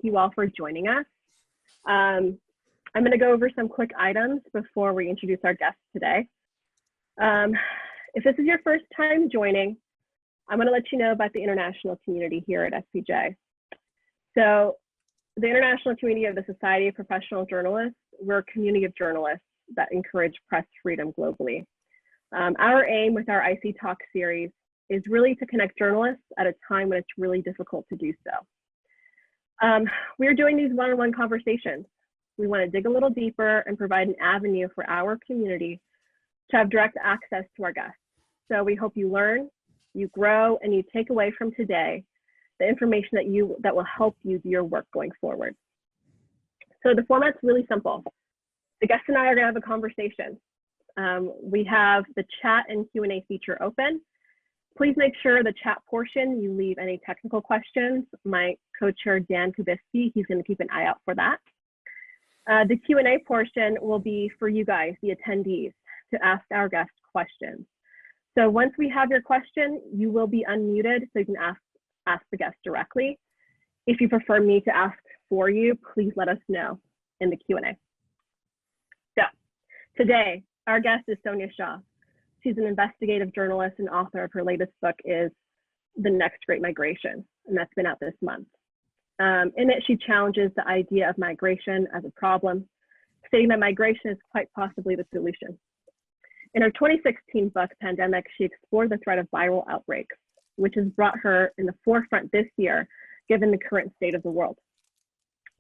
you all for joining us. I'm going to go over some quick items before we introduce our guests today. If this is your first time joining, I'm going to let you know about the international community here at SPJ. So the international community of the Society of Professional Journalists, we're a community of journalists that encourage press freedom globally. Our aim with our IC Talk series is really to connect journalists at a time when it's really difficult to do so. We're doing these one-on-one conversations. We want to dig a little deeper and provide an avenue for our community to have direct access to our guests. So we hope you learn, you grow, and you take away from today the information that will help you do your work going forward. So the format's really simple. The guests and I are going to have a conversation. We have the chat and Q&A feature open. Please make sure the chat portion, you leave any technical questions. My co-chair, Dan Kubisky, he's going to keep an eye out for that. The Q&A portion will be for you guys, the attendees, to ask our guests questions. So once we have your question, you will be unmuted so you can ask the guest directly. If you prefer me to ask for you, please let us know in the Q&A. So today, our guest is Sonia Shah. She's an investigative journalist and author of her latest book is The Next Great Migration, and that's been out this month. In it, she challenges the idea of migration as a problem, stating that migration is quite possibly the solution. In her 2016 book, Pandemic, she explored the threat of viral outbreaks, which has brought her in the forefront this year, given the current state of the world.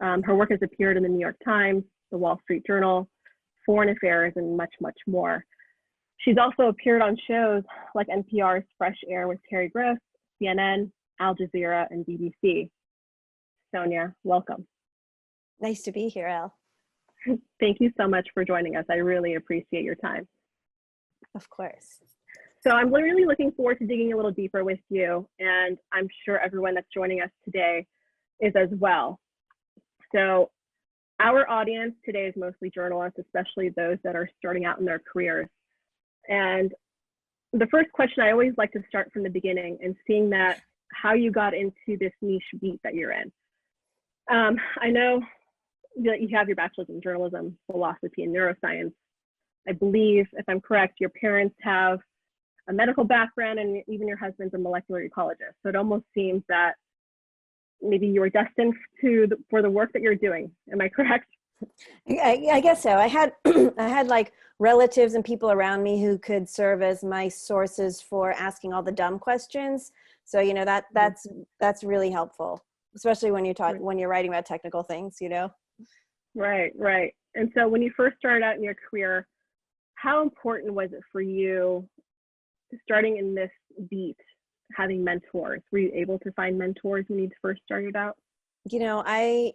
Her work has appeared in the New York Times, the Wall Street Journal, Foreign Affairs, and much, much more. She's also appeared on shows like NPR's Fresh Air with Terry Gross, CNN, Al Jazeera, and BBC. Sonia, welcome. Nice to be here, Al. Thank you so much for joining us. I really appreciate your time. Of course. So I'm really looking forward to digging a little deeper with you, and I'm sure everyone that's joining us today is as well. So our audience today is mostly journalists, especially those that are starting out in their careers. And the first question, I always like to start from the beginning and seeing that how you got into this niche beat that you're in. I know that you have your bachelor's in journalism, philosophy, and neuroscience. I believe, if I'm correct, your parents have a medical background and even your husband's a molecular ecologist. So it almost seems that maybe you were destined for the work that you're doing. Am I correct? I guess so. I had I had like relatives and people around me who could serve as my sources for asking all the dumb questions. So you know that's really helpful, especially when you're writing about technical things. You know. Right, right. And so when you first started out in your career, how important was it for you starting in this beat, having mentors? Were you able to find mentors when you first started out? You know, I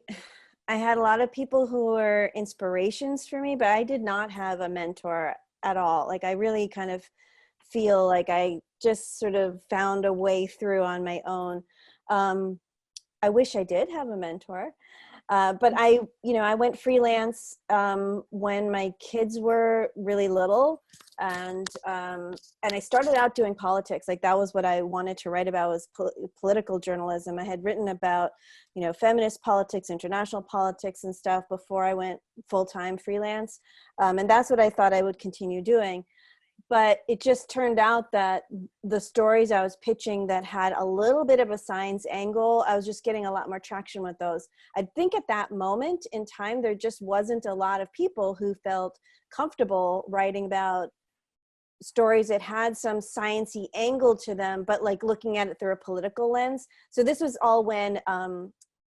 had a lot of people who were inspirations for me, but I did not have a mentor at all. Like I really kind of feel like I just sort of found a way through on my own. I wish I did have a mentor. But I went freelance when my kids were really little, and I started out doing politics. Like that was what I wanted to write about, was political journalism. I had written about, feminist politics, international politics and stuff before I went full-time freelance. And that's what I thought I would continue doing. But it just turned out that the stories I was pitching that had a little bit of a science angle, I was just getting a lot more traction with those. I think at that moment in time, there just wasn't a lot of people who felt comfortable writing about stories that had some sciencey angle to them, but like looking at it through a political lens. So this was all when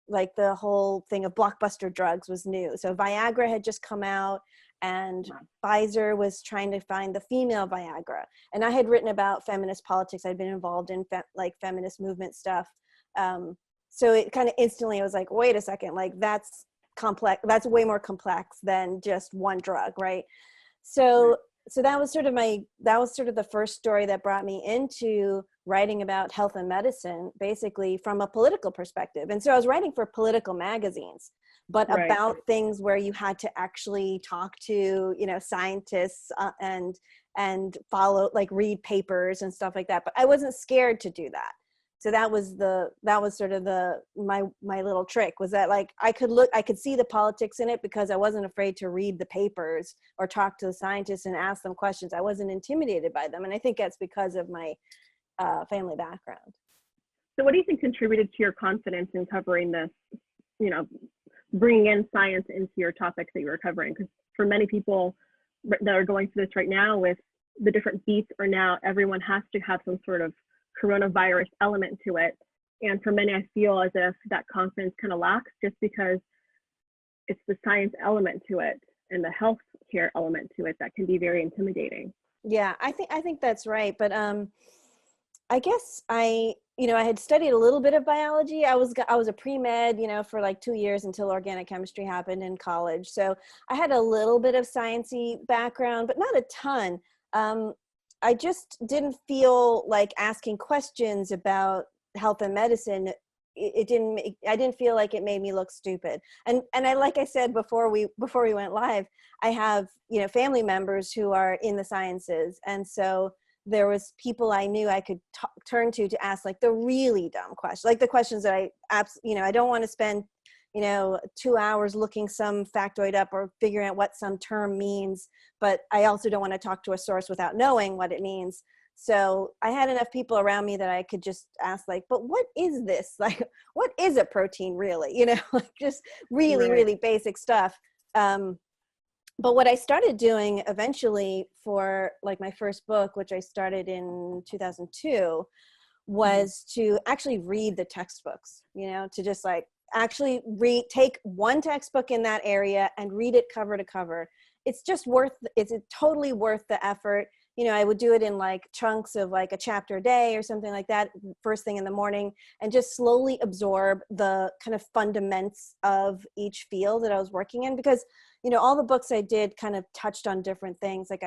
like the whole thing of blockbuster drugs was new. So Viagra had just come out, and Pfizer was trying to find the female Viagra. And I had written about feminist politics. I'd been involved in feminist movement stuff. So it kind of instantly, I was like, wait a second, like that's complex. That's way more complex than just one drug, right? So that was sort of the first story that brought me into writing about health and medicine, basically from a political perspective. And so I was writing for political magazines, but about things where you had to actually talk to, scientists and follow, like read papers and stuff like that. But I wasn't scared to do that. So that was sort of my little trick, was that like I could see the politics in it because I wasn't afraid to read the papers or talk to the scientists and ask them questions. I wasn't intimidated by them. And I think that's because of my family background. So what do you think contributed to your confidence in covering this, bringing in science into your topics that you were covering? Because for many people that are going through this right now with the different beats, or now everyone has to have some sort of coronavirus element to it. And for many, I feel as if that confidence kind of lacks just because it's the science element to it and the healthcare element to it that can be very intimidating. Yeah, I think that's right. But I guess I had studied a little bit of biology. I was a pre-med, for like 2 years until organic chemistry happened in college. So I had a little bit of sciencey background, but not a ton. I just didn't feel like asking questions about health and medicine. I didn't feel like it made me look stupid. And like I said before we went live, I have, family members who are in the sciences. And so there was people I knew I could turn to ask like the really dumb questions, like the questions that I don't want to spend, 2 hours looking some factoid up or figuring out what some term means, but I also don't want to talk to a source without knowing what it means. So I had enough people around me that I could just ask like, but what is this? Like, what is a protein really? Like just really, Right. really basic stuff. But what I started doing eventually for like my first book, which I started in 2002, was to actually read the textbooks, to just like actually take one textbook in that area and read it cover to cover. It's totally worth the effort. I would do it in like chunks of like a chapter a day or something like that, first thing in the morning, and just slowly absorb the kind of fundamentals of each field that I was working in. Because, all the books I did kind of touched on different things. Like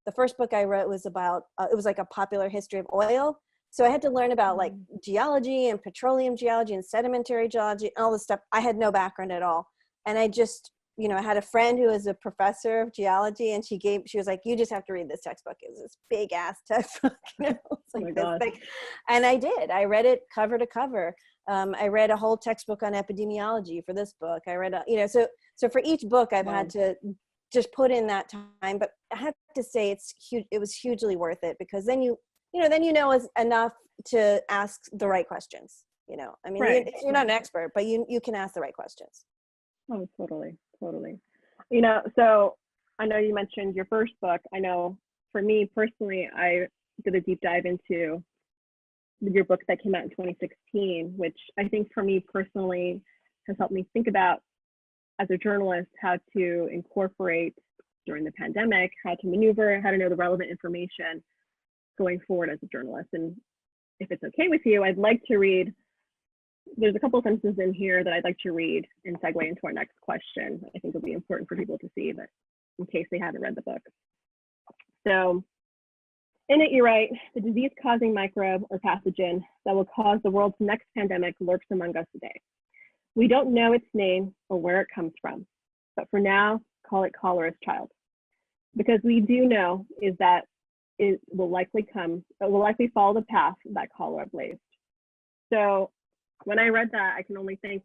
the first book I wrote was about, it was like a popular history of oil. So I had to learn about like geology and petroleum geology and sedimentary geology and all this stuff. I had no background at all. And I just, I had a friend who was a professor of geology, and she was like, you just have to read this textbook. It was this big ass textbook, it's like this thing. And I did. I read it cover to cover. I read a whole textbook on epidemiology for this book. I read, so for each book I've had to just put in that time, but I have to say it was hugely worth it, because then enough to ask the right questions. Right. You're not an expert, but you can ask the right questions. Oh, totally. So I know you mentioned your first book. I know for me personally, I did a deep dive into your book that came out in 2016, which I think for me personally has helped me think about, as a journalist, how to incorporate during the pandemic, how to maneuver, how to know the relevant information going forward as a journalist. And if it's okay with you, I'd like to read, there's a couple of sentences in here that I'd like to read and segue into our next question. I think it'll be important for people to see, but in case they haven't read the book. So in it, you write, the disease-causing microbe or pathogen that will cause the world's next pandemic lurks among us today. We don't know its name or where it comes from, but for now, call it cholera's child. Because we do know is that it will likely follow the path that cholera blazed. So when I read that, I can only think,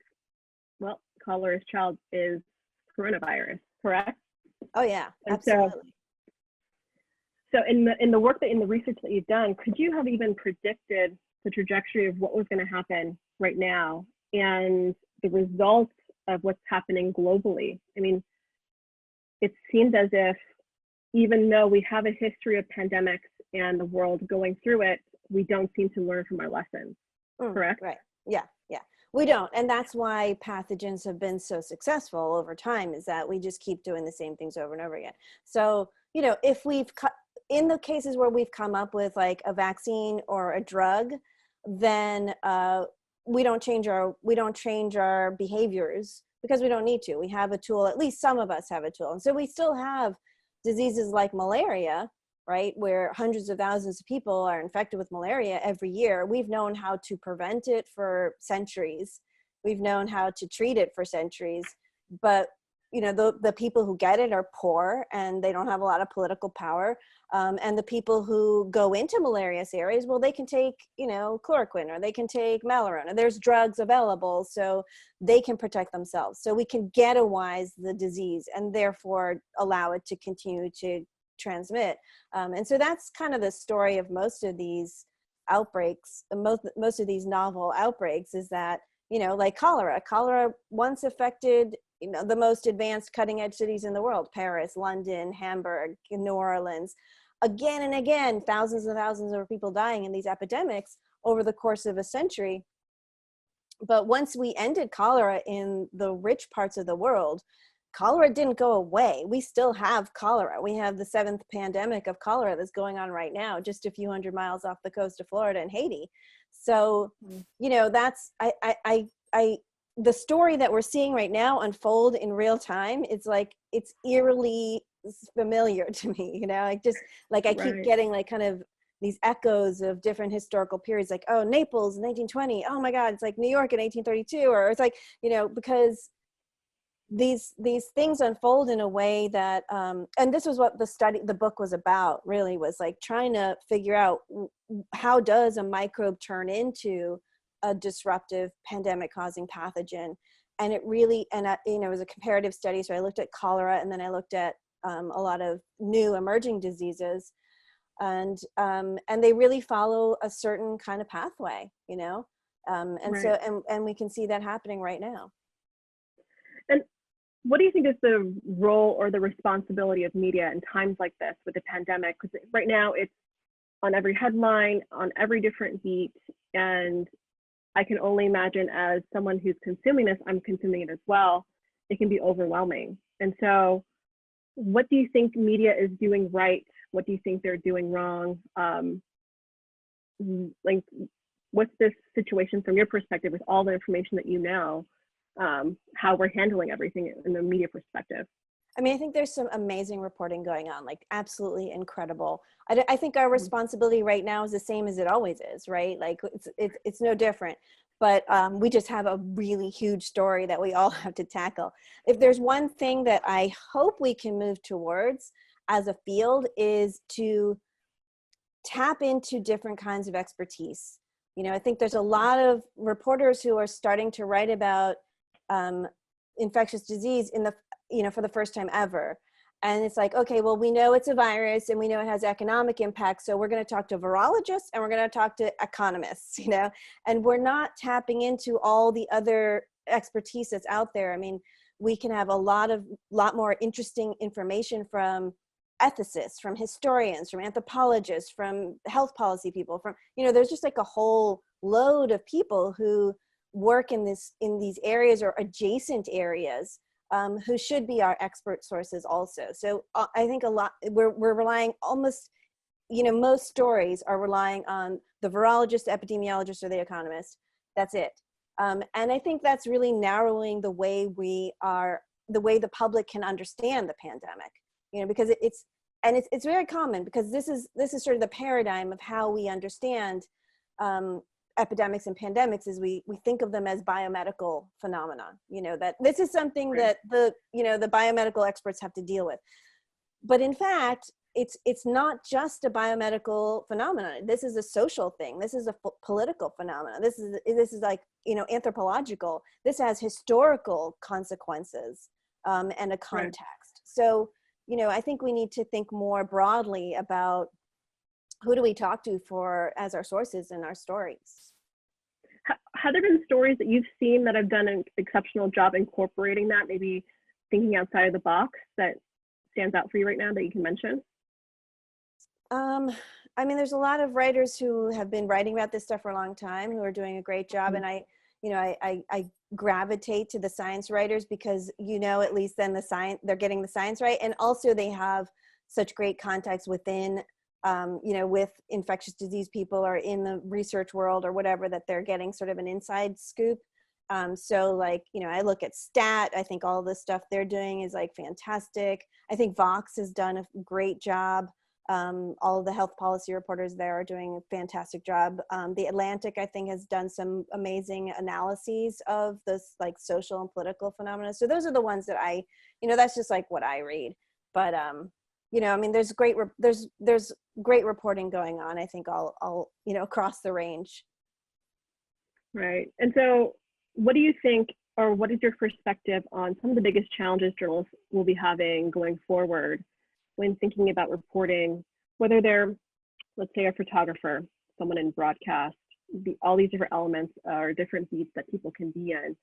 well, cholera's child is coronavirus, correct? Oh yeah, and absolutely. So in the work in the research that you've done, could you have even predicted the trajectory of what was going to happen right now and the results of what's happening globally? I mean, it seems as if even though we have a history of pandemics and the world going through it, we don't seem to learn from our lessons, correct? Right, yeah. We don't, and that's why pathogens have been so successful over time, is that we just keep doing the same things over and over again. So, if in the cases where we've come up with like a vaccine or a drug, then we don't change our behaviors because we don't need to. We have a tool, at least some of us have a tool. And so we still have diseases like malaria, right, where hundreds of thousands of people are infected with malaria every year. We've known how to prevent it for centuries. We've known how to treat it for centuries. But the people who get it are poor and they don't have a lot of political power. And the people who go into malarious areas, well, they can take, chloroquine, or they can take Malarone, there's drugs available, so they can protect themselves. So we can ghettoize the disease and therefore allow it to continue to transmit. And so that's kind of the story of most of these outbreaks, most of these novel outbreaks, is that, like cholera once affected the most advanced cutting edge cities in the world: Paris, London, Hamburg, New Orleans. Again and again, thousands and thousands of people dying in these epidemics over the course of a century. But once we ended cholera in the rich parts of the world, cholera didn't go away. We still have cholera. We have the 7th pandemic of cholera that's going on right now, just a few hundred miles off the coast of Florida and Haiti. So, that's, the story that we're seeing right now unfold in real time, it's like, it's eerily familiar to me, I keep getting like kind of these echoes of different historical periods, like, oh, Naples in 1920, oh my God, it's like New York in 1832, or it's like, because these things unfold in a way that, and this was what the book was about, really, was like trying to figure out how does a microbe turn into a disruptive pandemic causing pathogen. And it really, it was a comparative study. So I looked at cholera, and then I looked at a lot of new emerging diseases, and they really follow a certain kind of pathway, and Right. so, and we can see that happening right now. And what do you think is the role or the responsibility of media in times like this with the pandemic? Because right now it's on every headline, on every different beat, and I can only imagine, as someone who's consuming this, I'm consuming it as well, it can be overwhelming. And so what do you think media is doing right? What do you think they're doing wrong? Like, what's this situation from your perspective with all the information that how we're handling everything in the media perspective? I mean, I think there's some amazing reporting going on, like absolutely incredible. I think our responsibility right now is the same as it always is, right? Like it's no different, but we just have a really huge story that we all have to tackle. If there's one thing that I hope we can move towards as a field, is to tap into different kinds of expertise. I think there's a lot of reporters who are starting to write about infectious disease for the first time ever. And it's like, okay, well, we know it's a virus and we know it has economic impact. So we're going to talk to virologists and we're going to talk to economists, and we're not tapping into all the other expertise that's out there. I mean, we can have a lot more interesting information from ethicists, from historians, from anthropologists, from health policy people, from, there's just like a whole load of people who work in these areas or adjacent areas, who should be our expert sources also. So I think we're relying almost, most stories are relying on the virologist, the epidemiologist, or the economist. That's it. And I think that's really narrowing the way the public can understand the pandemic, because it's very common, because this is sort of the paradigm of how we understand epidemics and pandemics, is we think of them as biomedical phenomena, that this is something that the biomedical experts have to deal with. But in fact, it's not just a biomedical phenomenon. This is a social thing. This is a political phenomenon. This is like, anthropological. This has historical consequences, and a context. Right. So, I think we need to think more broadly about who do we talk to as our sources in our stories. Have there been stories that you've seen that have done an exceptional job incorporating that, maybe thinking outside of the box, that stands out for you right now that you can mention? I mean, there's a lot of writers who have been writing about this stuff for a long time who are doing a great job. Mm-hmm. And I gravitate to the science writers because, at least then they're getting the science right. And also they have such great contacts within, with infectious disease people or in the research world or whatever, that they're getting sort of an inside scoop. So like, I look at STAT, I think all the stuff they're doing is like fantastic. I think Vox has done a great job. All of the health policy reporters there are doing a fantastic job. The Atlantic, I think, has done some amazing analyses of this like social and political phenomena. So those are the ones that I, that's just like what I read. But I mean, there's great reporting going on, I think, all across the range. Right. And so what do you think, or what is your perspective on some of the biggest challenges journalists will be having going forward when thinking about reporting, whether they're, let's say, a photographer, someone in broadcast, all these different elements or different beats that people can be in?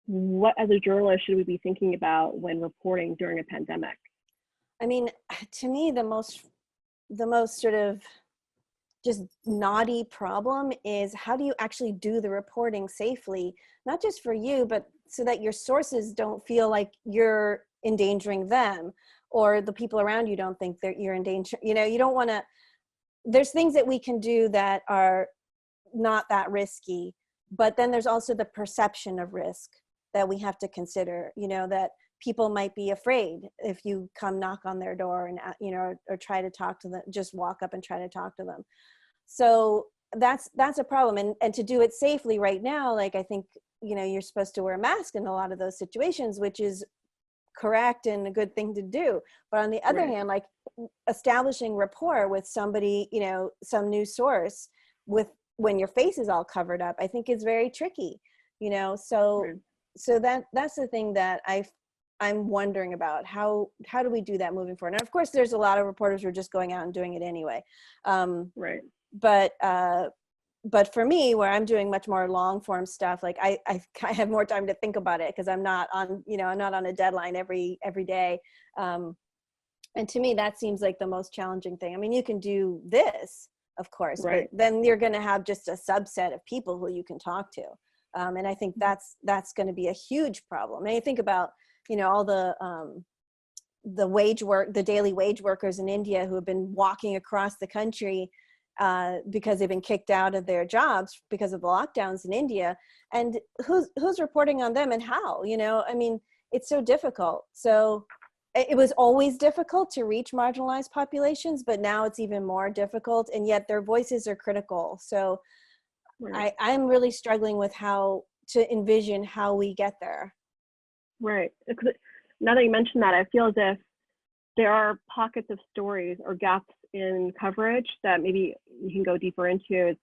What, as a journalist, should we be thinking about when reporting during a pandemic? I mean, to me, the most sort of just knotty problem is, how do you actually do the reporting safely, not just for you, but so that your sources don't feel like you're endangering them, or the people around you don't think that you're in danger. You don't want to, there's things that we can do that are not that risky, but then there's also the perception of risk that we have to consider, that people might be afraid if you come knock on their door and, or try to talk to them, just walk up and try to talk to them. So that's a problem. And to do it safely right now, like, I think, you're supposed to wear a mask in a lot of those situations, which is correct and a good thing to do. But on the other hand, like, establishing rapport with somebody, some new source when your face is all covered up, I think is very tricky, so that's the thing that I'm wondering about. How do we do that moving forward? And of course, there's a lot of reporters who are just going out and doing it anyway. But for me, where I'm doing much more long form stuff, like I have more time to think about it because I'm not on, I'm not on a deadline every day. And to me, that seems like the most challenging thing. I mean, you can do this, of course, but then you're going to have just a subset of people who you can talk to. And I think that's going to be a huge problem. And you think about, all the daily wage workers in India who have been walking across the country because they've been kicked out of their jobs because of the lockdowns in India, and who's reporting on them and how, I mean, it's so difficult. So it was always difficult to reach marginalized populations, but now it's even more difficult, and yet their voices are critical. So I'm really struggling with how to envision how we get there. Right. Now that you mentioned that, I feel as if there are pockets of stories or gaps in coverage that maybe you can go deeper into.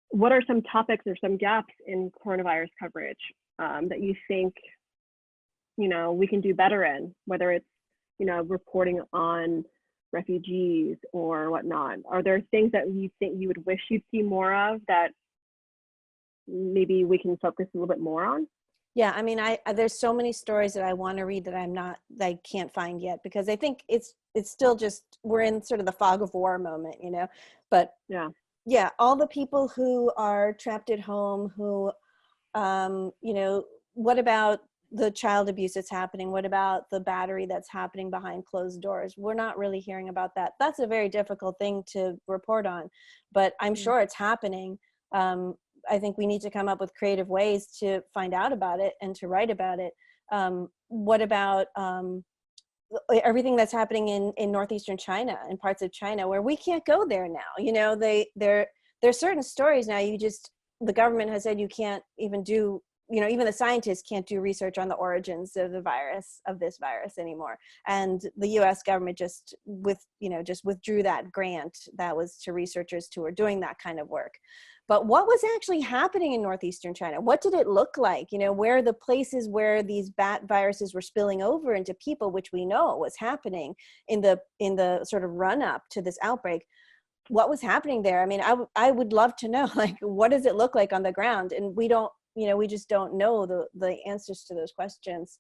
What are some topics or some gaps in coronavirus coverage that you think, we can do better in, whether it's, reporting on refugees or whatnot? Are there things that you think you would wish you'd see more of that maybe we can focus a little bit more on? Yeah, I mean, there's so many stories that I want to read that I can't find yet, because I think it's still just, we're in sort of the fog of war moment, but yeah, all the people who are trapped at home, who, what about the child abuse that's happening? What about the battery that's happening behind closed doors? We're not really hearing about that. That's a very difficult thing to report on, but I'm sure it's happening. I think we need to come up with creative ways to find out about it and to write about it. What about everything that's happening in northeastern China and parts of China where we can't go there now? There's certain stories now the government has said you can't even do, even the scientists can't do research on the origins of this virus anymore. And the US government just withdrew that grant that was to researchers who were doing that kind of work. But what was actually happening in northeastern China? What did it look like? Where are the places where these bat viruses were spilling over into people, which we know was happening in the sort of run up to this outbreak? What was happening there? I mean, I would love to know, like, what does it look like on the ground? And we don't, we just don't know the answers to those questions.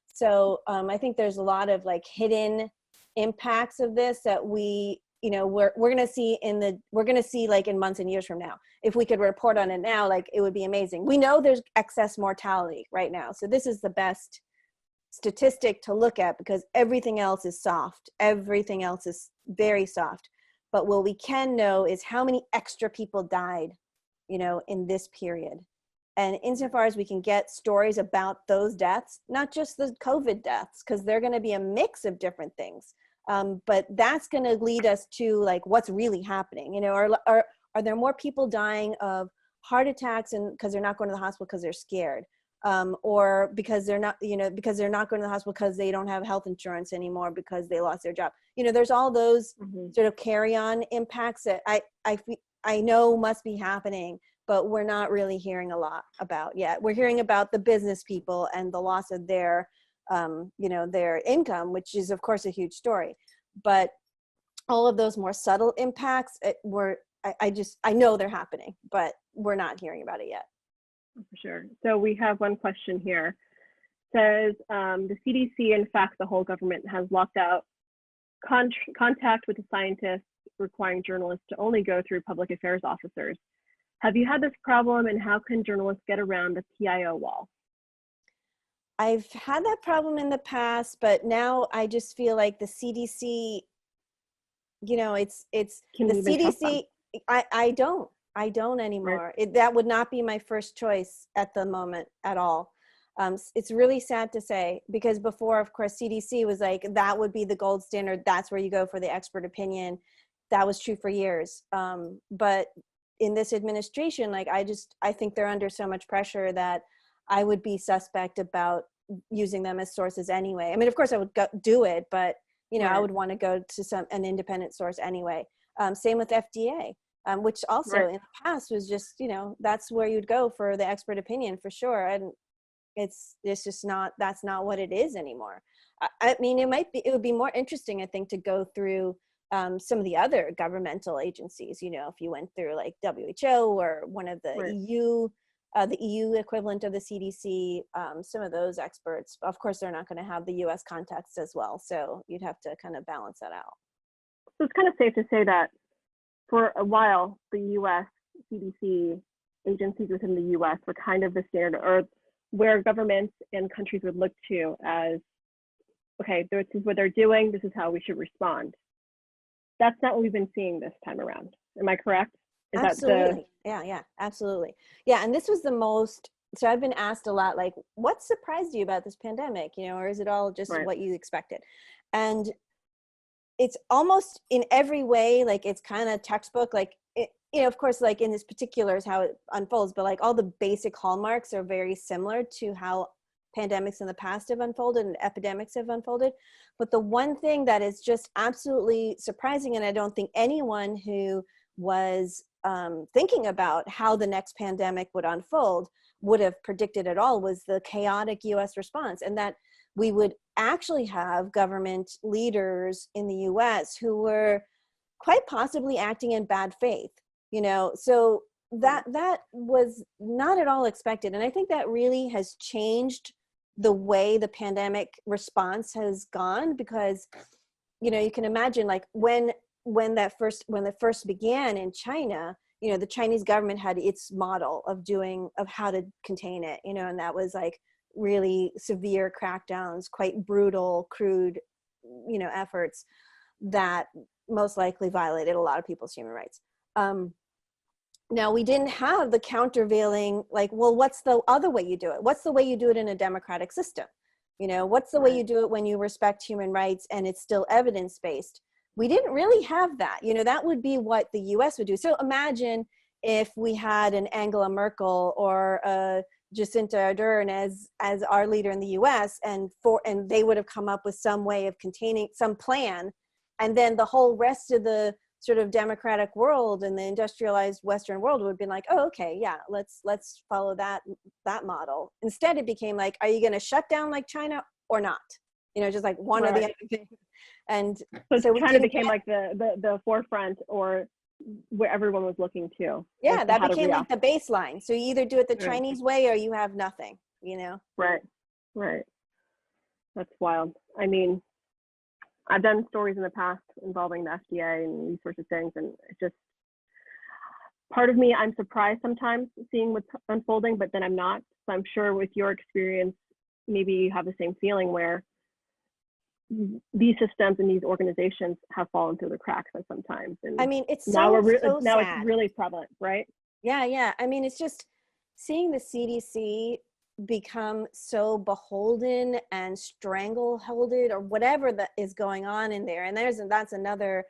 So I think there's a lot of like hidden impacts of this that we're going to see like in months and years from now. If we could report on it now, like, it would be amazing. We know there's excess mortality right now. So this is the best statistic to look at because everything else is soft. Everything else is very soft. But what we can know is how many extra people died, in this period. And insofar as we can get stories about those deaths, not just the COVID deaths, because they're going to be a mix of different things. But that's going to lead us to like what's really happening. You know, are there more people dying of heart attacks and because they're not going to the hospital because they're scared, or because they're not, you know, because they're not going to the hospital because they don't have health insurance anymore because they lost their job. You know, there's all those sort of carry-on impacts that I know must be happening, but we're not really hearing a lot about yet. We're hearing about the business people and the loss of their, you know, their income, which is of course a huge story. But all of those more subtle impacts, I know they're happening, but we're not hearing about it yet. For sure. So we have one question here. It says, the CDC, in fact, the whole government has locked out contact with the scientists, requiring journalists to only go through public affairs officers. Have you had this problem, and how can journalists get around the PIO wall? I've had that problem in the past, but now I just feel like the CDC, you know, it's the CDC. I don't anymore. Right. That would not be my first choice at the moment at all. It's really sad to say, because before, of course, CDC was like, that would be the gold standard. That's where you go for the expert opinion. That was true for years. But in this administration, like, I think they're under so much pressure that I would be suspect about using them as sources anyway. I mean, of course I would do it, but you know, I would want to go to an independent source anyway. Same with FDA, which also in the past was just, you know, that's where you'd go for the expert opinion for sure. And it's just not, that's not what it is anymore. I mean, it would be more interesting, I think, to go through some of the other governmental agencies, you know, if you went through like WHO or one of the EU equivalent of the CDC, some of those experts. Of course, they're not going to have the US context as well. So you'd have to kind of balance that out. So it's kind of safe to say that for a while, the US CDC agencies within the US were kind of the standard, or where governments and countries would look to as, okay, this is what they're doing, this is how we should respond. That's not what we've been seeing this time around. Am I correct? Absolutely. Yeah, absolutely. Yeah, and this was the most, so I've been asked a lot, like, what surprised you about this pandemic, you know, or is it all just what you expected? And it's almost in every way, like, it's kind of textbook, like, you know, of course, like in this particular is how it unfolds, but like all the basic hallmarks are very similar to how pandemics in the past have unfolded and epidemics have unfolded. But the one thing that is just absolutely surprising, and I don't think anyone who was thinking about how the next pandemic would unfold would have predicted at all, was the chaotic US response, and that we would actually have government leaders in the US who were quite possibly acting in bad faith, you know. So that was not at all expected. And I think that really has changed the way the pandemic response has gone, because, you know, you can imagine, like, when it first began in China, you know, the Chinese government had its model of how to contain it, you know, and that was like really severe crackdowns, quite brutal, crude, you know, efforts that most likely violated a lot of people's human rights. Now, we didn't have the countervailing, like, well, what's the other way you do it? What's the way you do it in a democratic system? You know, what's the way you do it when you respect human rights and it's still evidence-based? We didn't really have that. You know, that would be what the US would do. So imagine if we had an Angela Merkel or Jacinta Ardern as our leader in the US, and they would have come up with some way of containing some plan, and then the whole rest of the sort of democratic world and the industrialized Western world would have been like, oh, okay, yeah, let's follow that model. Instead, it became like, are you going to shut down like China or not? You know, just like one or the other thing. And so China became like the forefront, or where everyone was looking to. Yeah, that became like the baseline. So you either do it the Chinese way or you have nothing, you know? Right. That's wild. I mean, I've done stories in the past involving the FDA and these sorts of things, and it's just, part of me, I'm surprised sometimes seeing what's unfolding, but then I'm not. So I'm sure with your experience, maybe you have the same feeling where these systems and these organizations have fallen through the cracks at sometimes. And I mean, it's now sad. It's really prevalent, right? Yeah. I mean, it's just seeing the CDC become so beholden and strangleholded or whatever that is going on in there. And that's another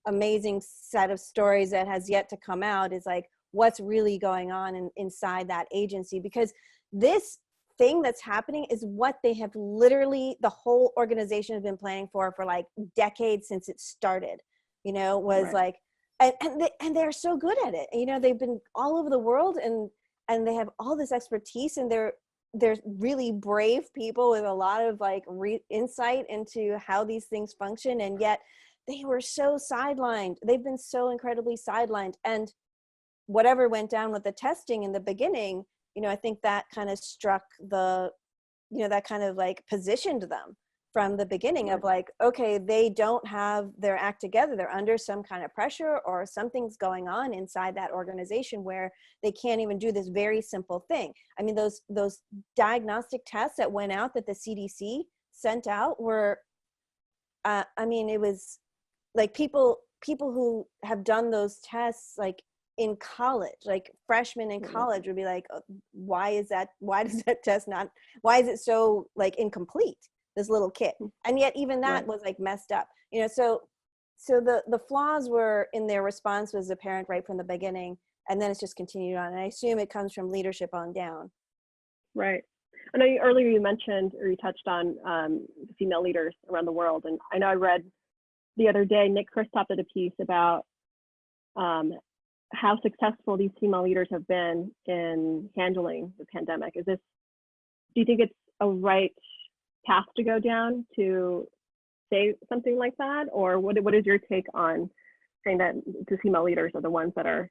amazing set of stories that has yet to come out, is like what's really going on inside that agency, because this thing that's happening is what they have literally, the whole organization has been planning for like decades since it started, was Right. like, and they're so good at it. They've been all over the world, and they have all this expertise, and they're really brave people with a lot of like insight into how these things function. And yet they were so sidelined. They've been so incredibly sidelined. And whatever went down with the testing in the beginning, I think that kind of struck that kind of like positioned them from the beginning of like, okay, they don't have their act together. They're under some kind of pressure, or something's going on inside that organization where they can't even do this very simple thing. I mean, those diagnostic tests that went out, that the CDC sent out, were, it was like people who have done those tests like in college, like freshmen in college would be like, oh, why does that test not, why is it so like incomplete, this little kit? And yet even that was like messed up, so the flaws were in their response was apparent right from the beginning, and then it's just continued on. And I assume it comes from leadership on down. Right. I know earlier you mentioned, or you touched on female leaders around the world. And I know I read the other day, Nick Kristof did a piece about how successful these female leaders have been in handling the pandemic. Do you think it's a right path to go down to say something like that? Or what is your take on saying that the female leaders are the ones that are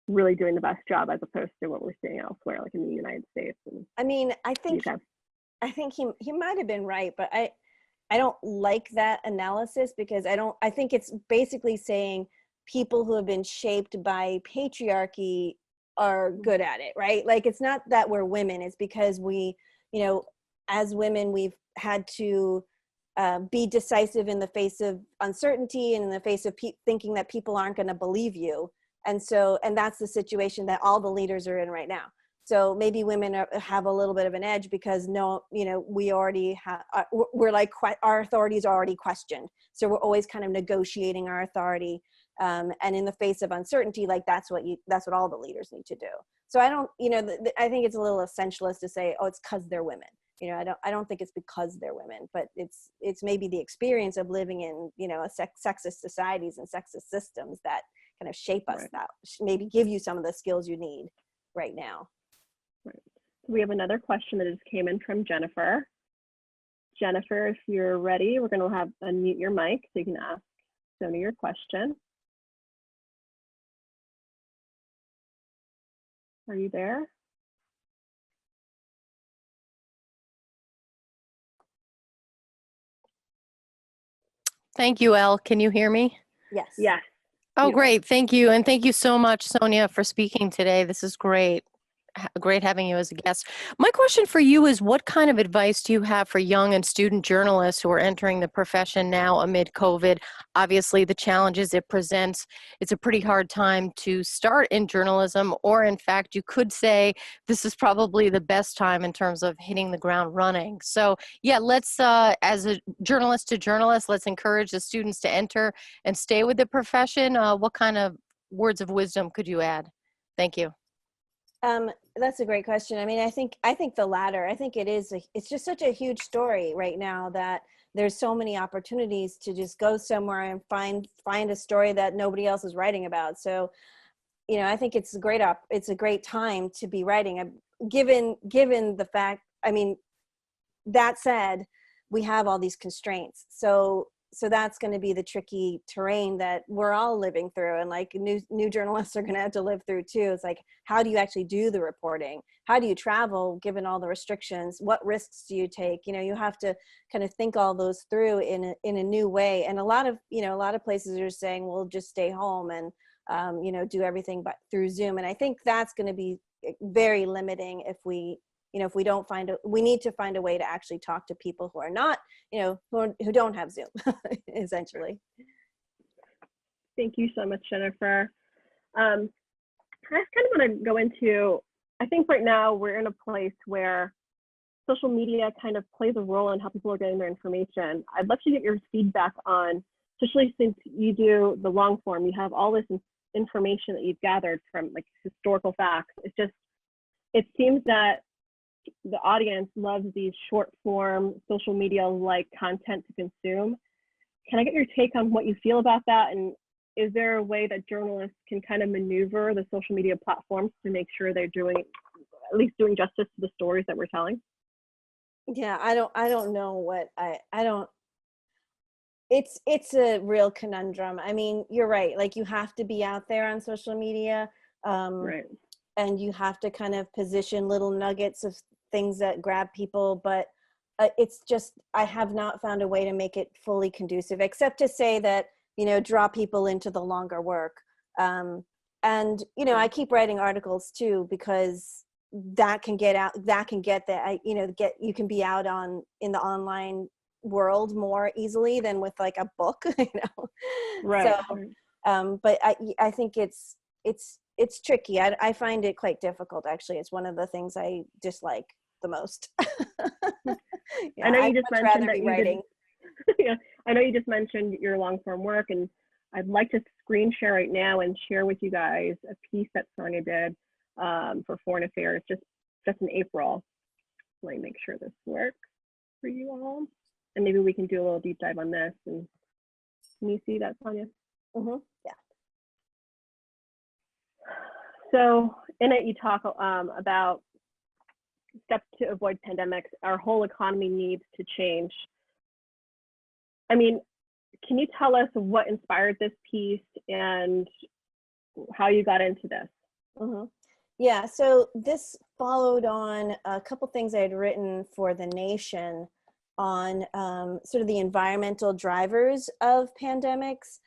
really doing the best job, as opposed to what we're seeing elsewhere, like in the United States? And I think he might have been right, but I don't like that analysis, because I think it's basically saying people who have been shaped by patriarchy are good at it, right? Like, it's not that we're women, it's because we, as women, we've had to be decisive in the face of uncertainty, and in the face of thinking that people aren't going to believe you. And that's the situation that all the leaders are in right now. So maybe women have a little bit of an edge, because we already have, we're like, our authority is already questioned. So we're always kind of negotiating our authority. And in the face of uncertainty, like that's what all the leaders need to do. So I don't, I think it's a little essentialist to say, oh, it's because they're women. I don't think it's because they're women, but it's maybe the experience of living in, sexist societies and sexist systems that kind of shape us, that maybe give you some of the skills you need right now. Right. We have another question that just came in from Jennifer. Jennifer, if you're ready, we're going to have unmute your mic so you can ask Sonia your question. Are you there? Thank you, Elle. Can you hear me? Yes. Yes. Oh, great. Thank you. And thank you so much, Sonia, for speaking today. This is great. Great having you as a guest. My question for you is, what kind of advice do you have for young and student journalists who are entering the profession now amid COVID? Obviously, the challenges it presents, it's a pretty hard time to start in journalism, or in fact, you could say this is probably the best time in terms of hitting the ground running. So yeah, let's, as a journalist to journalist, let's encourage the students to enter and stay with the profession. What kind of words of wisdom could you add? Thank you. That's a great question. I mean, I think the latter. I think it's just such a huge story right now that there's so many opportunities to just go somewhere and find a story that nobody else is writing about. So, I think it's a great time to be writing. Given the fact, I mean, that said, we have all these constraints. So that's going to be the tricky terrain that we're all living through, and like new journalists are going to have to live through too. It's like, how do you actually do the reporting? How do you travel given all the restrictions? What risks do you take? You have to kind of think all those through in a new way. And a lot of places are saying, well, just stay home and do everything but through Zoom. And I think that's going to be very limiting if we don't we need to find a way to actually talk to people who are not, who don't have Zoom, essentially. Thank you so much, Jennifer. I kind of want to go into, I think right now we're in a place where social media kind of plays a role in how people are getting their information. I'd love to get your feedback on, especially since you do the long form, you have all this information that you've gathered from like historical facts. It seems that the audience loves these short form social media like content to consume. Can I get your take on what you feel about that? And is there a way that journalists can kind of maneuver the social media platforms to make sure they're at least doing justice to the stories that we're telling? Yeah, I don't know what I don't, it's a real conundrum. I mean, you're right. Like, you have to be out there on social media. Right. And you have to kind of position little nuggets of things that grab people, but it's just, I have not found a way to make it fully conducive, except to say that, draw people into the longer work. And, I keep writing articles too, because that can get out, you can be out in the online world more easily than with like a book, Right. So, but I think it's tricky. I find it quite difficult, actually. It's one of the things I dislike the most. Yeah, I know you I'd just much mentioned rather that be writing. yeah, I know you just mentioned your long form work, and I'd like to screen share right now and share with you guys a piece that Sonia did for Foreign Affairs just in April. Let me make sure this works for you all, and maybe we can do a little deep dive on this. And can you see that, Sonia? Mm-hmm. Yeah. So in it, you talk about steps to avoid pandemics. Our whole economy needs to change. I mean, can you tell us what inspired this piece and how you got into this? Mm-hmm. Yeah, so this followed on a couple things I had written for The Nation on sort of the environmental drivers of pandemics.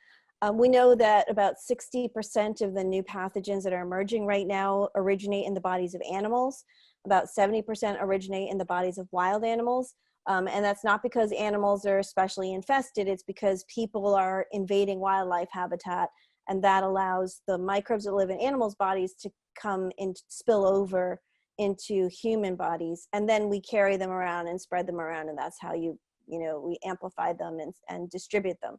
We know that about 60% of the new pathogens that are emerging right now originate in the bodies of animals. About 70% originate in the bodies of wild animals. And that's not because animals are especially infested, it's because people are invading wildlife habitat, and that allows the microbes that live in animals' bodies to come and spill over into human bodies. And then we carry them around and spread them around, and that's how we amplify them and distribute them.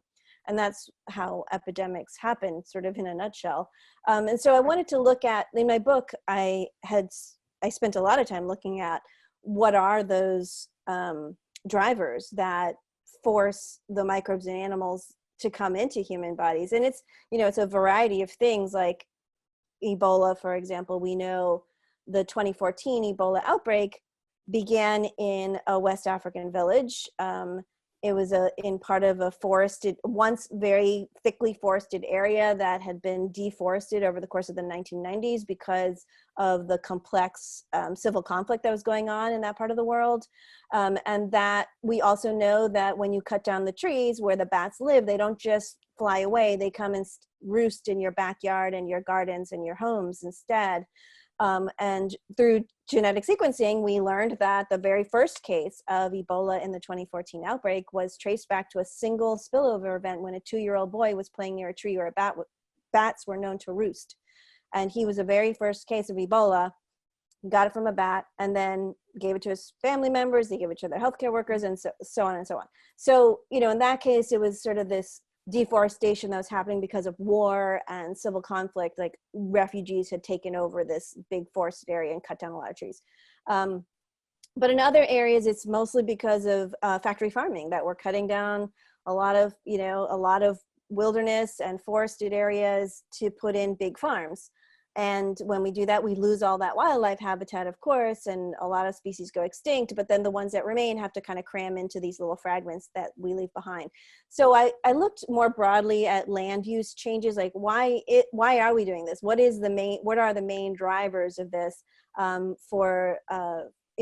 And that's how epidemics happen, sort of in a nutshell. And so I wanted to look at, in my book, I spent a lot of time looking at what are those drivers that force the microbes in animals to come into human bodies. And it's a variety of things, like Ebola, for example. We know the 2014 Ebola outbreak began in a West African village. It was in part of a once very thickly forested area that had been deforested over the course of the 1990s because of the complex civil conflict that was going on in that part of the world. And that we also know that when you cut down the trees where the bats live, they don't just fly away, they come and roost in your backyard and your gardens and your homes instead. And through genetic sequencing, we learned that the very first case of Ebola in the 2014 outbreak was traced back to a single spillover event when a 2-year-old boy was playing near a tree where bats were known to roost. And he was the very first case of Ebola. He got it from a bat and then gave it to his family members, they gave it to their healthcare workers, and so on and so on. So, in that case, it was sort of this deforestation that was happening because of war and civil conflict. Like, refugees had taken over this big forested area and cut down a lot of trees. But in other areas, it's mostly because of factory farming, that we're cutting down a lot of wilderness and forested areas to put in big farms. And when we do that, we lose all that wildlife habitat, of course, and a lot of species go extinct, but then the ones that remain have to kind of cram into these little fragments that we leave behind. So I looked more broadly at land use changes, like why are we doing this? What are the main drivers of this in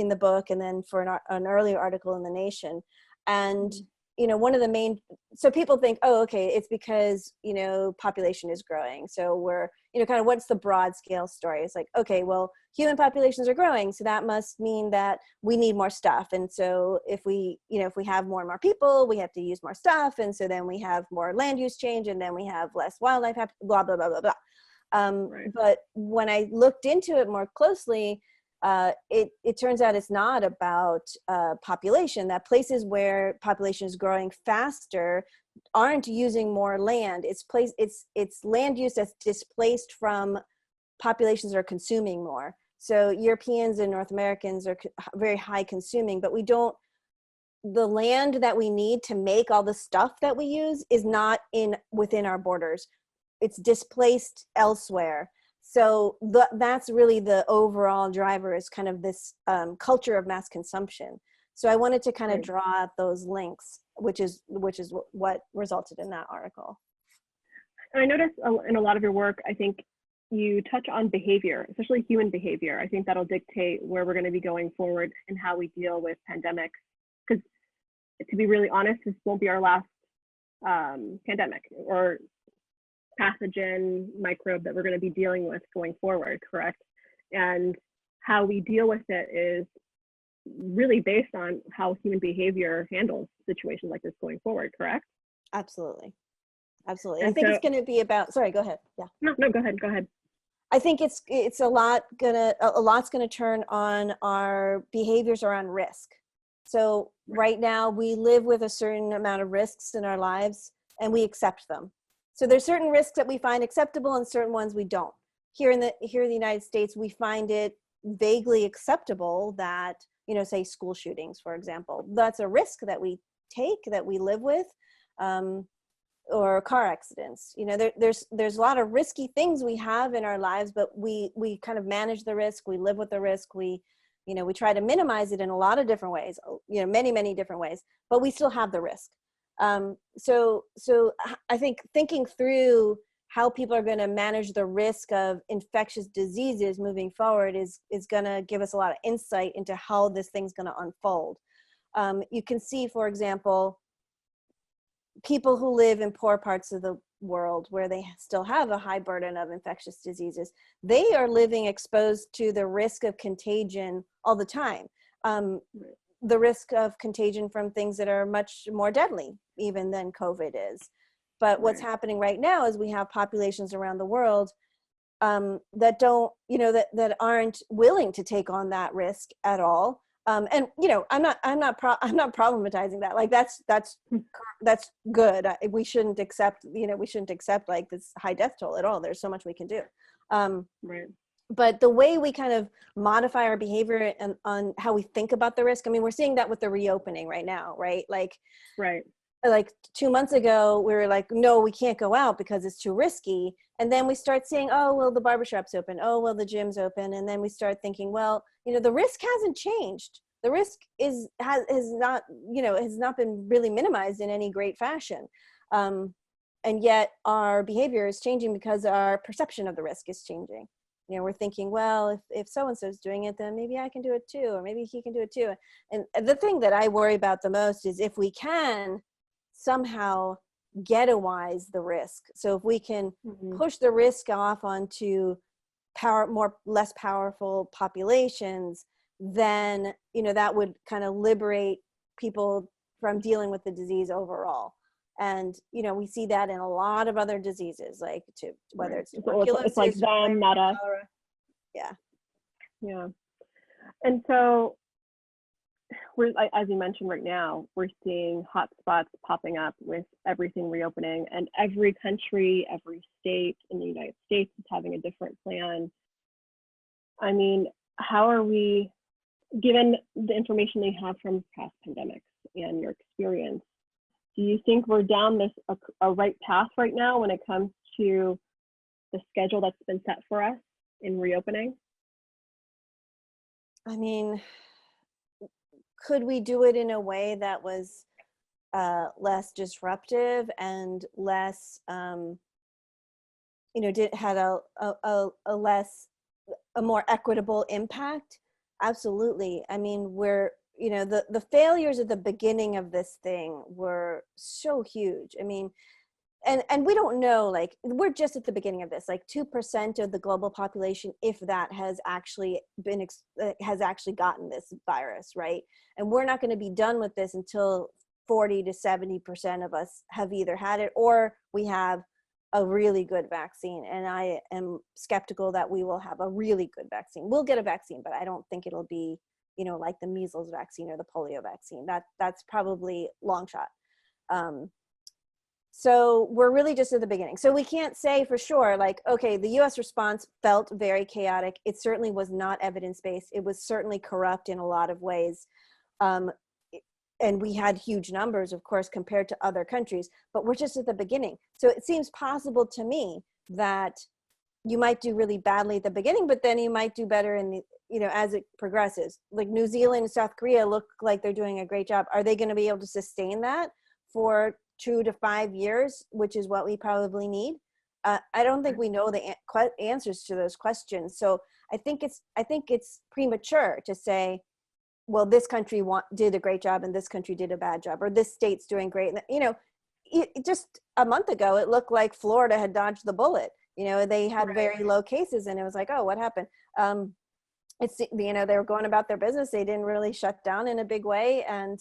the book, and then for an earlier article in The Nation. And one of the main, so people think, oh, okay, it's because, population is growing. So we're, kind of what's the broad scale story? It's like, okay, well, human populations are growing. So that must mean that we need more stuff. And so if we have more and more people, we have to use more stuff. And so then we have more land use change, and then we have less wildlife, blah, blah, blah, blah, blah. Right. But when I looked into it more closely, it turns out it's not about population, that places where population is growing faster aren't using more land. It's land use that's displaced from populations that are consuming more. So Europeans and North Americans are very high consuming, but the land that we need to make all the stuff that we use is not within our borders. It's displaced elsewhere. So that's really the overall driver, is kind of this culture of mass consumption. So I wanted to kind of draw out those links, which is what resulted in that article. And I noticed in a lot of your work, I think you touch on behavior, especially human behavior. I think that'll dictate where we're going to be going forward and how we deal with pandemics. Because to be really honest, this won't be our last pandemic or pathogen microbe that we're going to be dealing with going forward, correct? And how we deal with it is really based on how human behavior handles situations like this going forward, correct? Absolutely. Absolutely. And I think so, it's going to be about, sorry, go ahead. Yeah. No, go ahead. I think it's a lot's going to turn on our behaviors around risk. So right now we live with a certain amount of risks in our lives and we accept them. So there's certain risks that we find acceptable and certain ones we don't. Here in the United States, we find it vaguely acceptable that, say school shootings, for example, that's a risk that we take, that we live with. Or car accidents. There's a lot of risky things we have in our lives, but we kind of manage the risk. We live with the risk. We try to minimize it in a lot of different ways, many different ways, but we still have the risk. So I think thinking through how people are going to manage the risk of infectious diseases moving forward is going to give us a lot of insight into how this thing's going to unfold. You can see, for example, people who live in poor parts of the world where they still have a high burden of infectious diseases, they are living exposed to the risk of contagion all the time. The risk of contagion from things that are much more deadly even than COVID is. But what's happening right now is we have populations around the world that don't, that aren't willing to take on that risk at all. And I'm not problematizing that. Like that's good. We shouldn't accept like this high death toll at all. There's so much we can do. But the way we kind of modify our behavior and on how we think about the risk. I mean, we're seeing that with the reopening right now, right? Like 2 months ago, we were like, no, we can't go out because it's too risky. And then we start saying, oh, well, the barbershop's open. Oh, well, the gym's open. And then we start thinking, well, the risk hasn't changed. The risk has not been really minimized in any great fashion. And yet our behavior is changing because our perception of the risk is changing. We're thinking, well, if so-and-so's doing it, then maybe I can do it too, or maybe he can do it too. And the thing that I worry about the most is if we can somehow ghettoize the risk. So if we can push the risk off onto less powerful populations, then, that would kind of liberate people from dealing with the disease overall. And, we see that in a lot of other diseases, like whether it's tuberculosis, it's like them, not us. Yeah. And so as you mentioned right now, we're seeing hotspots popping up with everything reopening, and every country, every state in the United States is having a different plan. I mean, how are we, given the information they have from past pandemics and your experience, do you think we're down a right path right now when it comes to the schedule that's been set for us in reopening? I mean, could we do it in a way that was less disruptive and less, had a more equitable impact? Absolutely. I mean, the failures at the beginning of this thing were so huge. I mean, and we don't know, like, we're just at the beginning of this, like 2% of the global population, if that, has actually gotten this virus, right? And we're not going to be done with this until 40 to 70% of us have either had it, or we have a really good vaccine. And I am skeptical that we will have a really good vaccine. We'll get a vaccine, but I don't think it'll be, like the measles vaccine or the polio vaccine. That's probably long shot. So we're really just at the beginning. So we can't say for sure, like, okay, the US response felt very chaotic. It certainly was not evidence-based. It was certainly corrupt in a lot of ways. And we had huge numbers, of course, compared to other countries, but we're just at the beginning. So it seems possible to me that you might do really badly at the beginning, but then you might do better in the, as it progresses. Like New Zealand and South Korea look like they're doing a great job. Are they going to be able to sustain that for 2 to 5 years, which is what we probably need? I don't think we know the answers to those questions. So I think it's premature to say, well, this country did a great job and this country did a bad job, or this state's doing great. Just a month ago, it looked like Florida had dodged the bullet. They had very low cases, and it was like, oh, what happened? They were going about their business. They didn't really shut down in a big way, and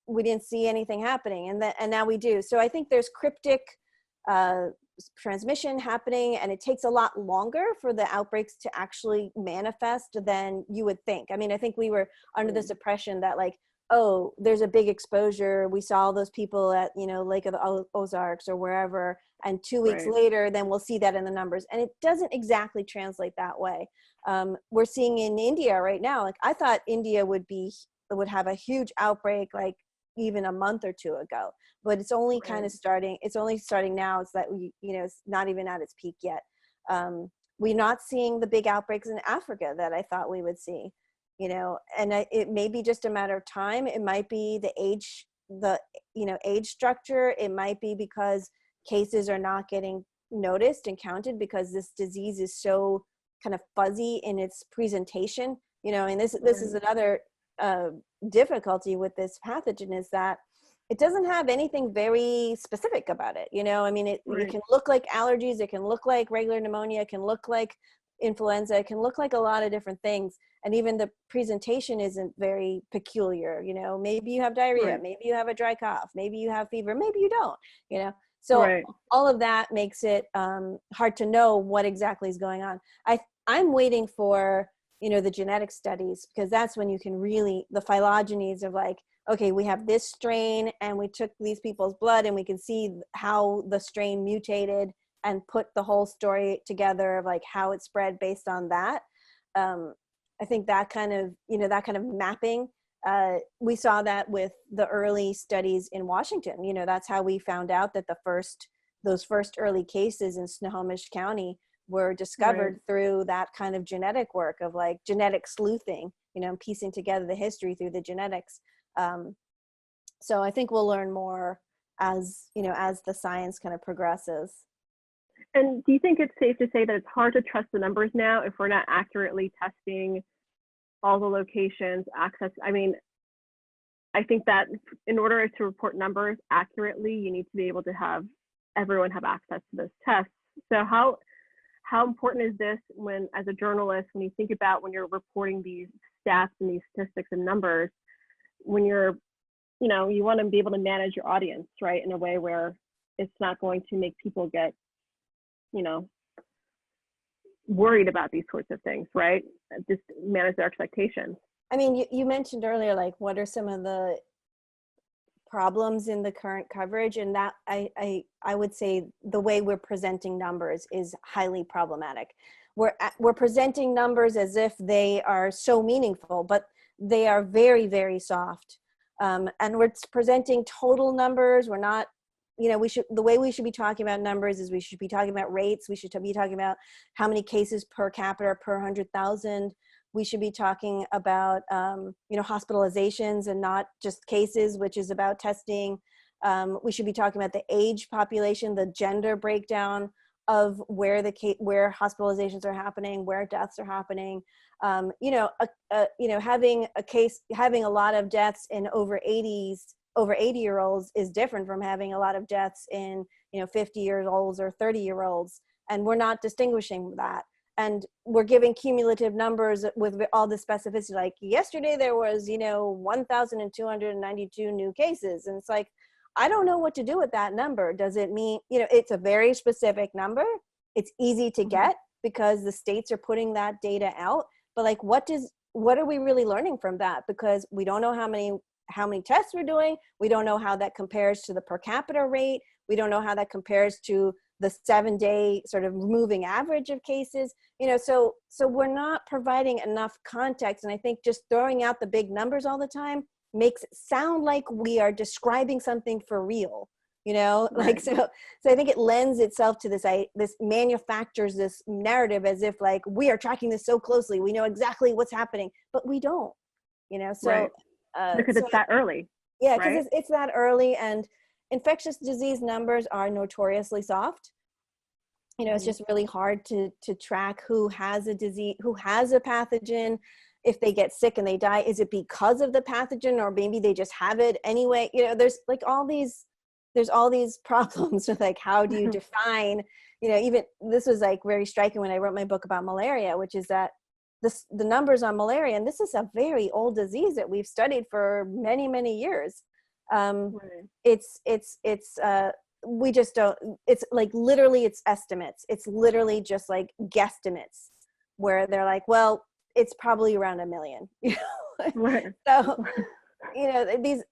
we didn't see anything happening, and now we do. So I think there's cryptic transmission happening, and it takes a lot longer for the outbreaks to actually manifest than you would think. I mean, I think we were under this impression that, like, oh, there's a big exposure. We saw all those people at, Lake of the Ozarks or wherever, and 2 weeks later, then we'll see that in the numbers. And it doesn't exactly translate that way. We're seeing in India right now, like, I thought India would have a huge outbreak, like even a month or two ago, but it's only kind of starting. It's only starting now. It's that it's not even at its peak yet. We're not seeing the big outbreaks in Africa that I thought we would see, and it may be just a matter of time. It might be the age structure. It might be because cases are not getting noticed and counted because this disease is so kind of fuzzy in its presentation, and this is another difficulty with this pathogen, is that it doesn't have anything very specific about it. It can look like allergies, it can look like regular pneumonia, it can look like influenza, it can look like a lot of different things, and even the presentation isn't very peculiar. Maybe you have diarrhea, maybe you have a dry cough, maybe you have fever, maybe you don't. So all of that makes it hard to know what exactly is going on. I'm waiting for the genetic studies, because that's when you can really, the phylogenies of, like, okay, we have this strain and we took these people's blood and we can see how the strain mutated and put the whole story together of, like, how it spread based on that. I think that kind of mapping, we saw that with the early studies in Washington. That's how we found out that those first early cases in Snohomish County were discovered through that kind of genetic work of, like, genetic sleuthing, piecing together the history through the genetics. So I think we'll learn more as the science kind of progresses. And do you think it's safe to say that it's hard to trust the numbers now if we're not accurately testing all the locations, access? I mean, I think that in order to report numbers accurately, you need to be able to have everyone have access to those tests. So how important is this when, as a journalist, when you think about when you're reporting these stats and these statistics and numbers, when you're, you want to be able to manage your audience, right, in a way where it's not going to make people get, worried about these sorts of things, right? Just manage their expectations. I mean, you mentioned earlier, like, what are some of the problems in the current coverage, and that I would say the way we're presenting numbers is highly problematic. We're presenting numbers as if they are so meaningful, but they are very, very soft. And we're presenting total numbers. We're not, the way we should be talking about numbers is we should be talking about rates. We should be talking about how many cases per capita per 100,000. We should be talking about, hospitalizations and not just cases, which is about testing. We should be talking about the age population, the gender breakdown of where hospitalizations are happening, where deaths are happening. Having a lot of deaths in over 80-year-olds is different from having a lot of deaths in 50-year-olds or 30-year-olds, and we're not distinguishing that. And we're giving cumulative numbers with all the specificity, like yesterday there was 1,292 new cases, and it's like, I don't know what to do with that number. Does it mean, it's a very specific number. It's easy to get because the states are putting that data out. But like, what are we really learning from that? Because we don't know how many tests we're doing. We don't know how that compares to the per capita rate. We don't know how that compares to the 7-day sort of moving average of cases. So we're not providing enough context. And I think just throwing out the big numbers all the time makes it sound like we are describing something for real, like, so I think it lends itself to this manufactures this narrative as if like we are tracking this so closely, we know exactly what's happening, but we don't, so because it's that early. Yeah, because it's that early, and infectious disease numbers are notoriously soft. It's just really hard to track who has a disease, who has a pathogen. If they get sick and they die, is it because of the pathogen, or maybe they just have it anyway? There's like all these problems with like, how do you define, even this was like very striking when I wrote my book about malaria, which is that the numbers on malaria, and this is a very old disease that we've studied for many, many years. We just don't, it's like literally it's estimates. It's literally just like guesstimates where they're like, well, it's probably around 1 million. So,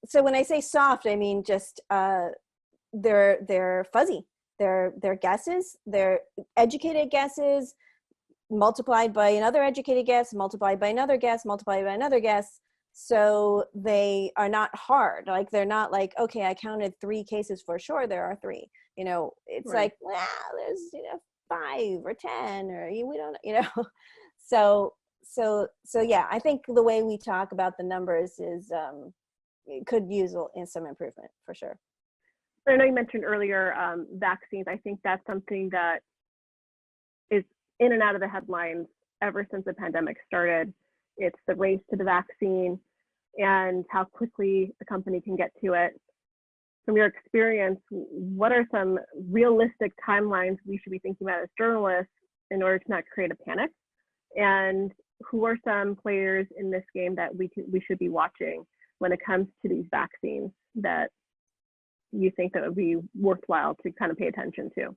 so when I say soft, I mean just they're fuzzy. They're guesses. They're educated guesses multiplied by another educated guess, multiplied by another guess, multiplied by another guess. So they are not hard. Like they're not like, okay, I counted 3 cases for sure. There are 3. It's like, there's 5 or 10 or we don't. So yeah, I think the way we talk about the numbers is it could use some improvement for sure. I know you mentioned earlier vaccines. I think that's something that is in and out of the headlines ever since the pandemic started. It's the race to the vaccine and how quickly a company can get to it. From your experience, what are some realistic timelines we should be thinking about as journalists in order to not create a panic? And who are some players in this game that we should be watching when it comes to these vaccines that you think that would be worthwhile to kind of pay attention to?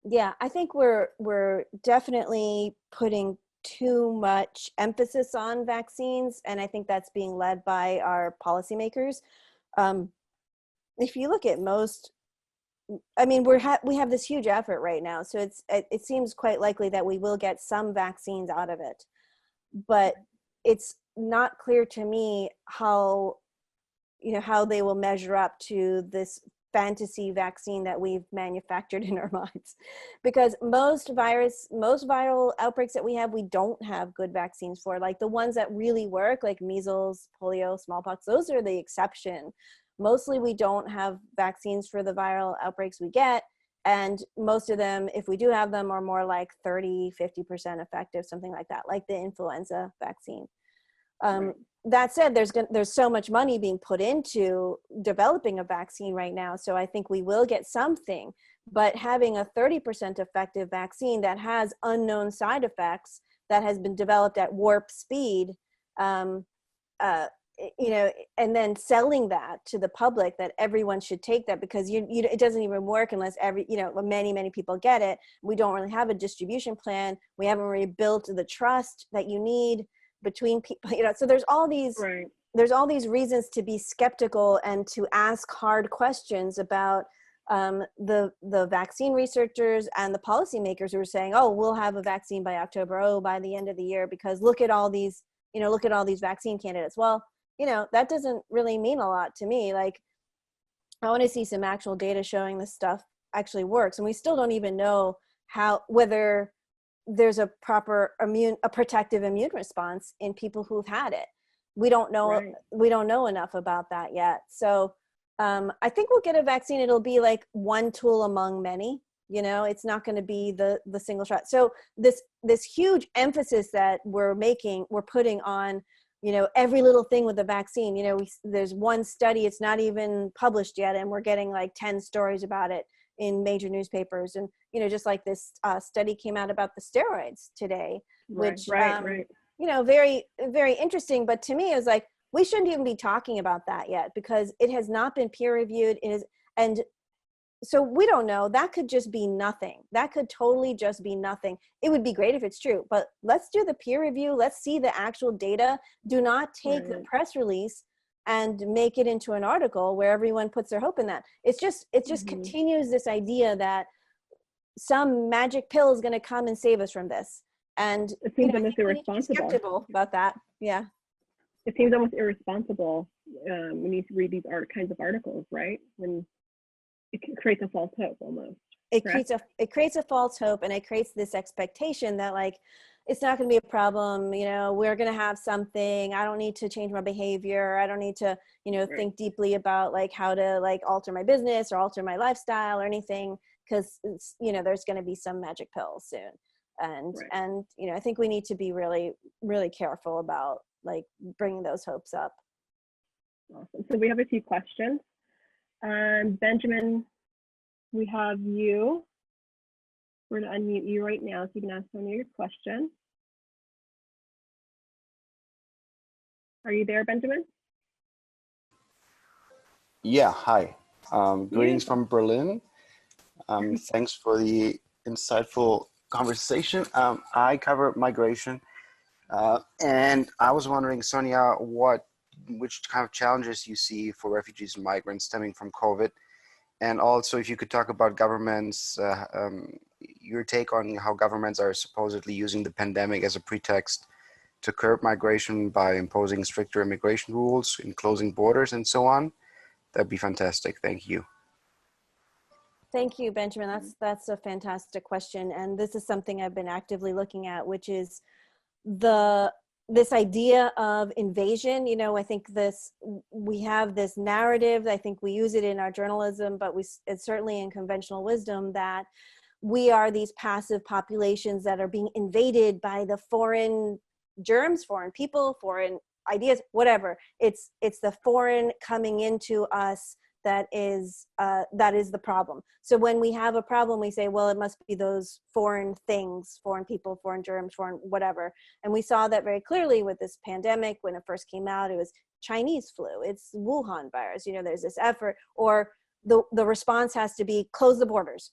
Yeah, I think we're definitely putting too much emphasis on vaccines, and I think that's being led by our policymakers. If you look at we have this huge effort right now, so it seems quite likely that we will get some vaccines out of it, but it's not clear to me how they will measure up to this fantasy vaccine that we've manufactured in our minds, because most viral outbreaks that we have, we don't have good vaccines for. Like the ones that really work, like measles, polio, smallpox, those are the exception. Mostly we don't have vaccines for the viral outbreaks we get, and most of them, if we do have them, are more like 30-50% effective, something like that, like the influenza vaccine. That said, there's so much money being put into developing a vaccine right now, so I think we will get something. But having a 30% effective vaccine that has unknown side effects, that has been developed at warp speed, and then selling that to the public that everyone should take that, because it doesn't even work unless many people get it. We don't really have a distribution plan. We haven't really built the trust that you need between people, so there's all these reasons to be skeptical and to ask hard questions about the vaccine researchers and the policymakers who are saying, oh, we'll have a vaccine by October, by the end of the year, because look at all these vaccine candidates. Well, that doesn't really mean a lot to me. Like, I want to see some actual data showing this stuff actually works, and we still don't even know whether there's a proper protective immune response in people who've had it. We don't know. Right. We don't know enough about that yet. So I think we'll get a vaccine. It'll be like one tool among many. It's not going to be the single shot. So this huge emphasis that we're putting on, every little thing with the vaccine. There's one study, it's not even published yet, and we're getting like 10 stories about it in major newspapers. And just like this study came out about the steroids today, which very, very interesting. But to me, it was like, we shouldn't even be talking about that yet, because it has not been peer reviewed. And so we don't know. That could just be nothing. That could totally just be nothing. It would be great if it's true, but let's do the peer review. Let's see the actual data. Do not take the press release and make it into an article where everyone puts their hope in that. It just continues this idea that some magic pill is going to come and save us from this. And it seems almost we need to be skeptical about that. Yeah. It seems almost irresponsible when you read these kinds of articles, right? When it creates a false hope almost. It creates a false hope, and it creates this expectation that like, it's not going to be a problem. You know, we're going to have something. I don't need to change my behavior. I don't need to, think deeply about like how to like alter my business or alter my lifestyle or anything. Cause it's, there's going to be some magic pill soon. And I think we need to be really, really careful about like bringing those hopes up. Awesome. So we have a few questions. Benjamin, we have you. We're going to unmute you right now so you can ask Sonia your question. Are you there, Benjamin? Yeah, hi. Greetings from Berlin. Thanks for the insightful conversation. I cover migration, and I was wondering, Sonia, which kind of challenges you see for refugees and migrants stemming from COVID, and also if you could talk about governments, your take on how governments are supposedly using the pandemic as a pretext to curb migration by imposing stricter immigration rules and closing borders and so on. That'd be fantastic. Thank you. Thank you, Benjamin. That's a fantastic question. And this is something I've been actively looking at, which is this idea of invasion. I think we have this narrative. I think we use it in our journalism, but it's certainly in conventional wisdom that we are these passive populations that are being invaded by the foreign germs, foreign people, foreign ideas, whatever. It's the foreign coming into us that is the problem. So when we have a problem, we say, well, it must be those foreign things, foreign people, foreign germs, foreign whatever. And we saw that very clearly with this pandemic. When it first came out, it was Chinese flu, it's Wuhan virus. There's this effort, or the response has to be close the borders.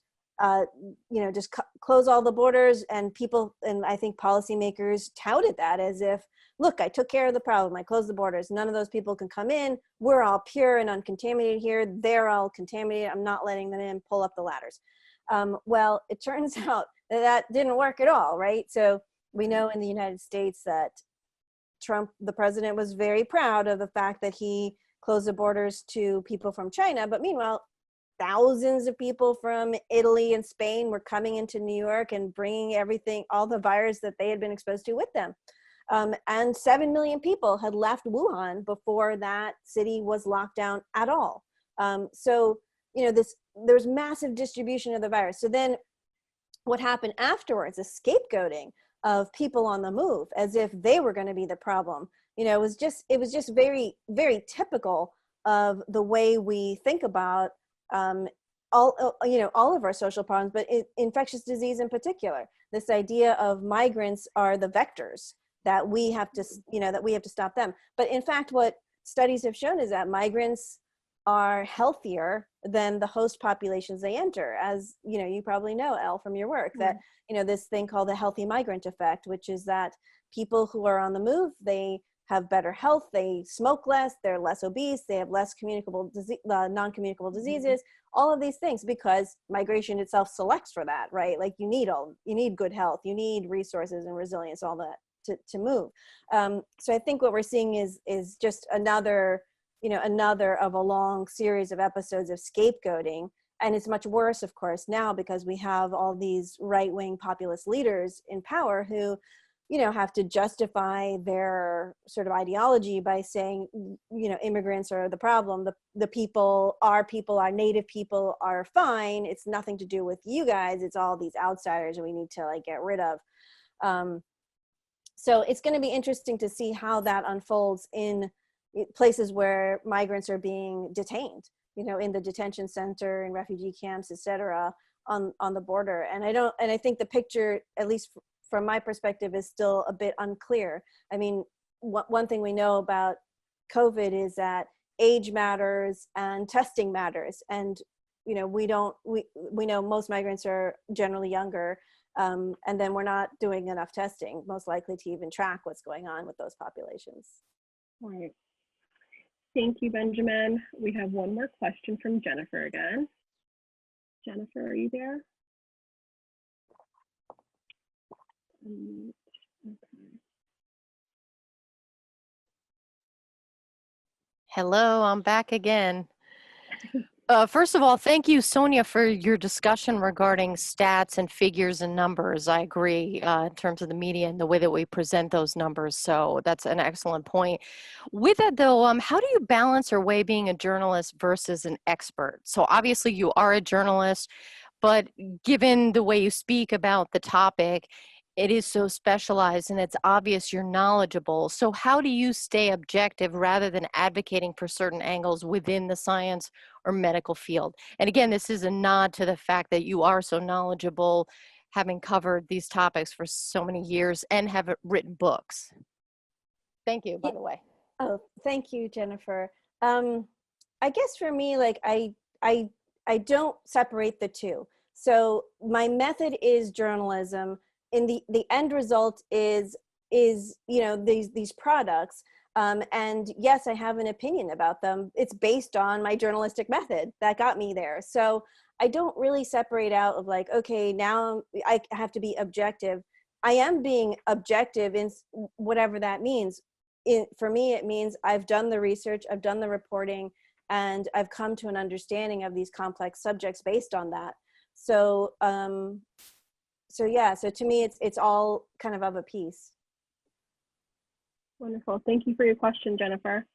Just close all the borders, and people, and I think policymakers touted that as if, look, I took care of the problem. I closed the borders. None of those people can come in. We're all pure and uncontaminated here. They're all contaminated. I'm not letting them in. Pull up the ladders. Well, it turns out that didn't work at all, right? So we know in the United States that Trump, the president, was very proud of the fact that he closed the borders to people from China. But meanwhile, thousands of people from Italy and Spain were coming into New York and bringing everything, all the virus that they had been exposed to with them. And 7 million people had left Wuhan before that city was locked down at all. So, there's massive distribution of the virus. So then what happened afterwards, a scapegoating of people on the move as if they were going to be the problem. It was just very, very typical of the way we think about all of our social problems, but infectious disease in particular. This idea of migrants are the vectors that we have to, stop them. But in fact, what studies have shown is that migrants are healthier than the host populations they enter. As you probably know, Elle, from your work, that this thing called the healthy migrant effect, which is that people who are on the move, they have better health, they smoke less, they're less obese, they have less non-communicable diseases, all of these things, because migration itself selects for that, right? Like you need good health, you need resources and resilience, all that to move. So I think what we're seeing is just another of a long series of episodes of scapegoating. And it's much worse, of course, now because we have all these right-wing populist leaders in power who, have to justify their sort of ideology by saying, immigrants are the problem. The people, our native people are fine. It's nothing to do with you guys. It's all these outsiders and we need to like get rid of. So it's going to be interesting to see how that unfolds in places where migrants are being detained, in the detention center, in refugee camps, et cetera, on the border. And I think the picture, at least from my perspective, is still a bit unclear. I mean, one thing we know about COVID is that age matters and testing matters. And, you know, we know most migrants are generally younger, and then we're not doing enough testing, most likely to even track what's going on with those populations. Right. Thank you, Benjamin. We have one more question from Jennifer again. Jennifer, are you there? Okay. Hello, I'm back again. First of all, thank you, Sonia, for your discussion regarding stats and figures and numbers. I agree in terms of the media and the way that we present those numbers. So that's an excellent point. With that, though, how do you balance or weigh being a journalist versus an expert? So obviously you are a journalist, but given the way you speak about the topic, it is so specialized and it's obvious you're knowledgeable. So how do you stay objective rather than advocating for certain angles within the science or medical field? And again, this is a nod to the fact that you are so knowledgeable, having covered these topics for so many years and have written books. Thank you, by the way. Oh, thank you, Jennifer. I guess for me, like I don't separate the two. So my method is journalism. In the end result is you know, these products, and yes, I have an opinion about them. It's based on my journalistic method that got me there. So I don't really separate out of like, okay, now I have to be objective. I am being objective in whatever that means. For me, it means I've done the research, I've done the reporting, and I've come to an understanding of these complex subjects based on that. So so yeah, so to me, it's all kind of a piece. Wonderful. Thank you for your question, Jennifer.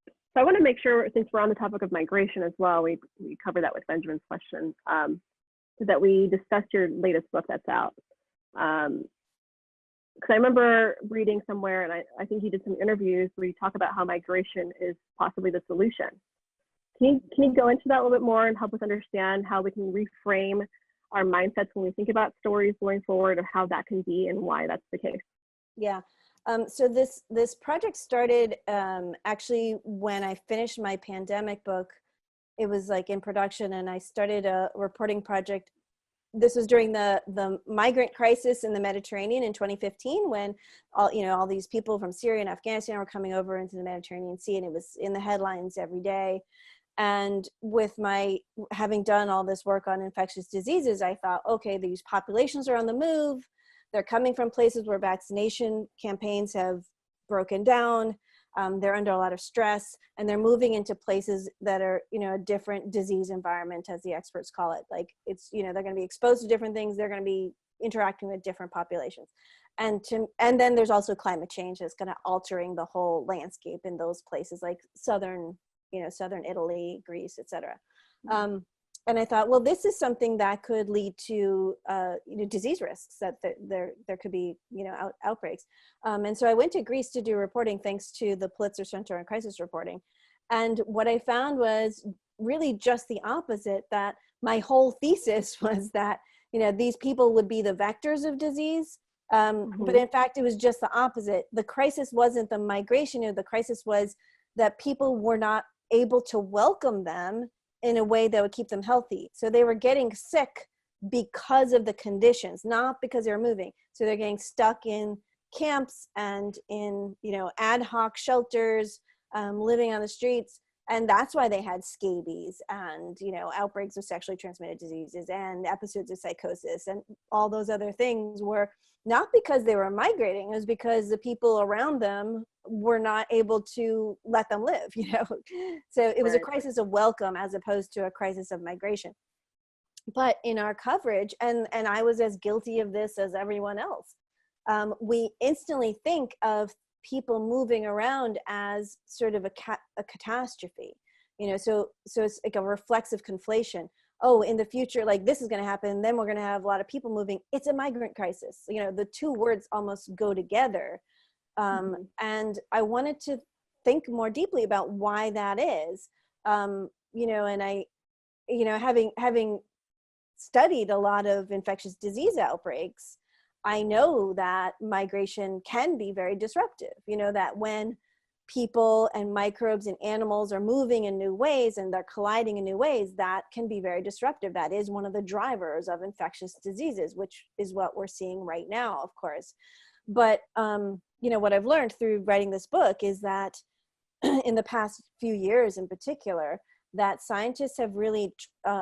So I want to make sure, since we're on the topic of migration as well, we cover that with Benjamin's question, so that we discuss your latest book that's out. Because I remember reading somewhere, and I think you did some interviews where you talk about how migration is possibly the solution. Can you go into that a little bit more and help us understand how we can reframe our mindsets when we think about stories going forward, or how that can be and why that's the case? Yeah. So this project started actually when I finished my pandemic book. It was like in production, and I started a reporting project. This was during the migrant crisis in the Mediterranean in 2015, when all these people from Syria and Afghanistan were coming over into the Mediterranean Sea, and it was in the headlines every day. And with my having done all this work on infectious diseases, I thought, okay, these populations are on the move. They're coming from places where vaccination campaigns have broken down. They're under a lot of stress, and they're moving into places that are, you know, a different disease environment, as the experts call it. Like it's, you know, they're going to be exposed to different things. They're going to be interacting with different populations. And then there's also climate change that's going to altering the whole landscape in those places, like southern Italy, Greece, etc. And I thought, well, this is something that could lead to disease risks, that there could be, you know, outbreaks. And so I went to Greece to do reporting, thanks to the Pulitzer Center on Crisis Reporting. And what I found was really just the opposite, that my whole thesis was that, you know, these people would be the vectors of disease. But in fact, it was just the opposite. The crisis wasn't the migration, the crisis was that people were not able to welcome them in a way that would keep them healthy. So they were getting sick because of the conditions, not because they were moving. So they're getting stuck in camps and in, you know, ad hoc shelters, living on the streets. And that's why they had scabies and, you know, outbreaks of sexually transmitted diseases and episodes of psychosis, and all those other things were not because they were migrating. It was because the people around them were not able to let them live, you know. So it was a crisis of welcome as opposed to a crisis of migration. But in our coverage, and I was as guilty of this as everyone else, we instantly think of people moving around as sort of a catastrophe, you know. So it's like a reflexive conflation. Oh, in the future, like this is going to happen, then we're going to have a lot of people moving. It's a migrant crisis. You know, the two words almost go together. And I wanted to think more deeply about why that is. You know, and I, you know, having studied a lot of infectious disease outbreaks, I know that migration can be very disruptive. You know, that when people and microbes and animals are moving in new ways and they're colliding in new ways, that can be very disruptive. That is one of the drivers of infectious diseases, which is what we're seeing right now, of course. But, you know, what I've learned through writing this book is that in the past few years in particular, that scientists have really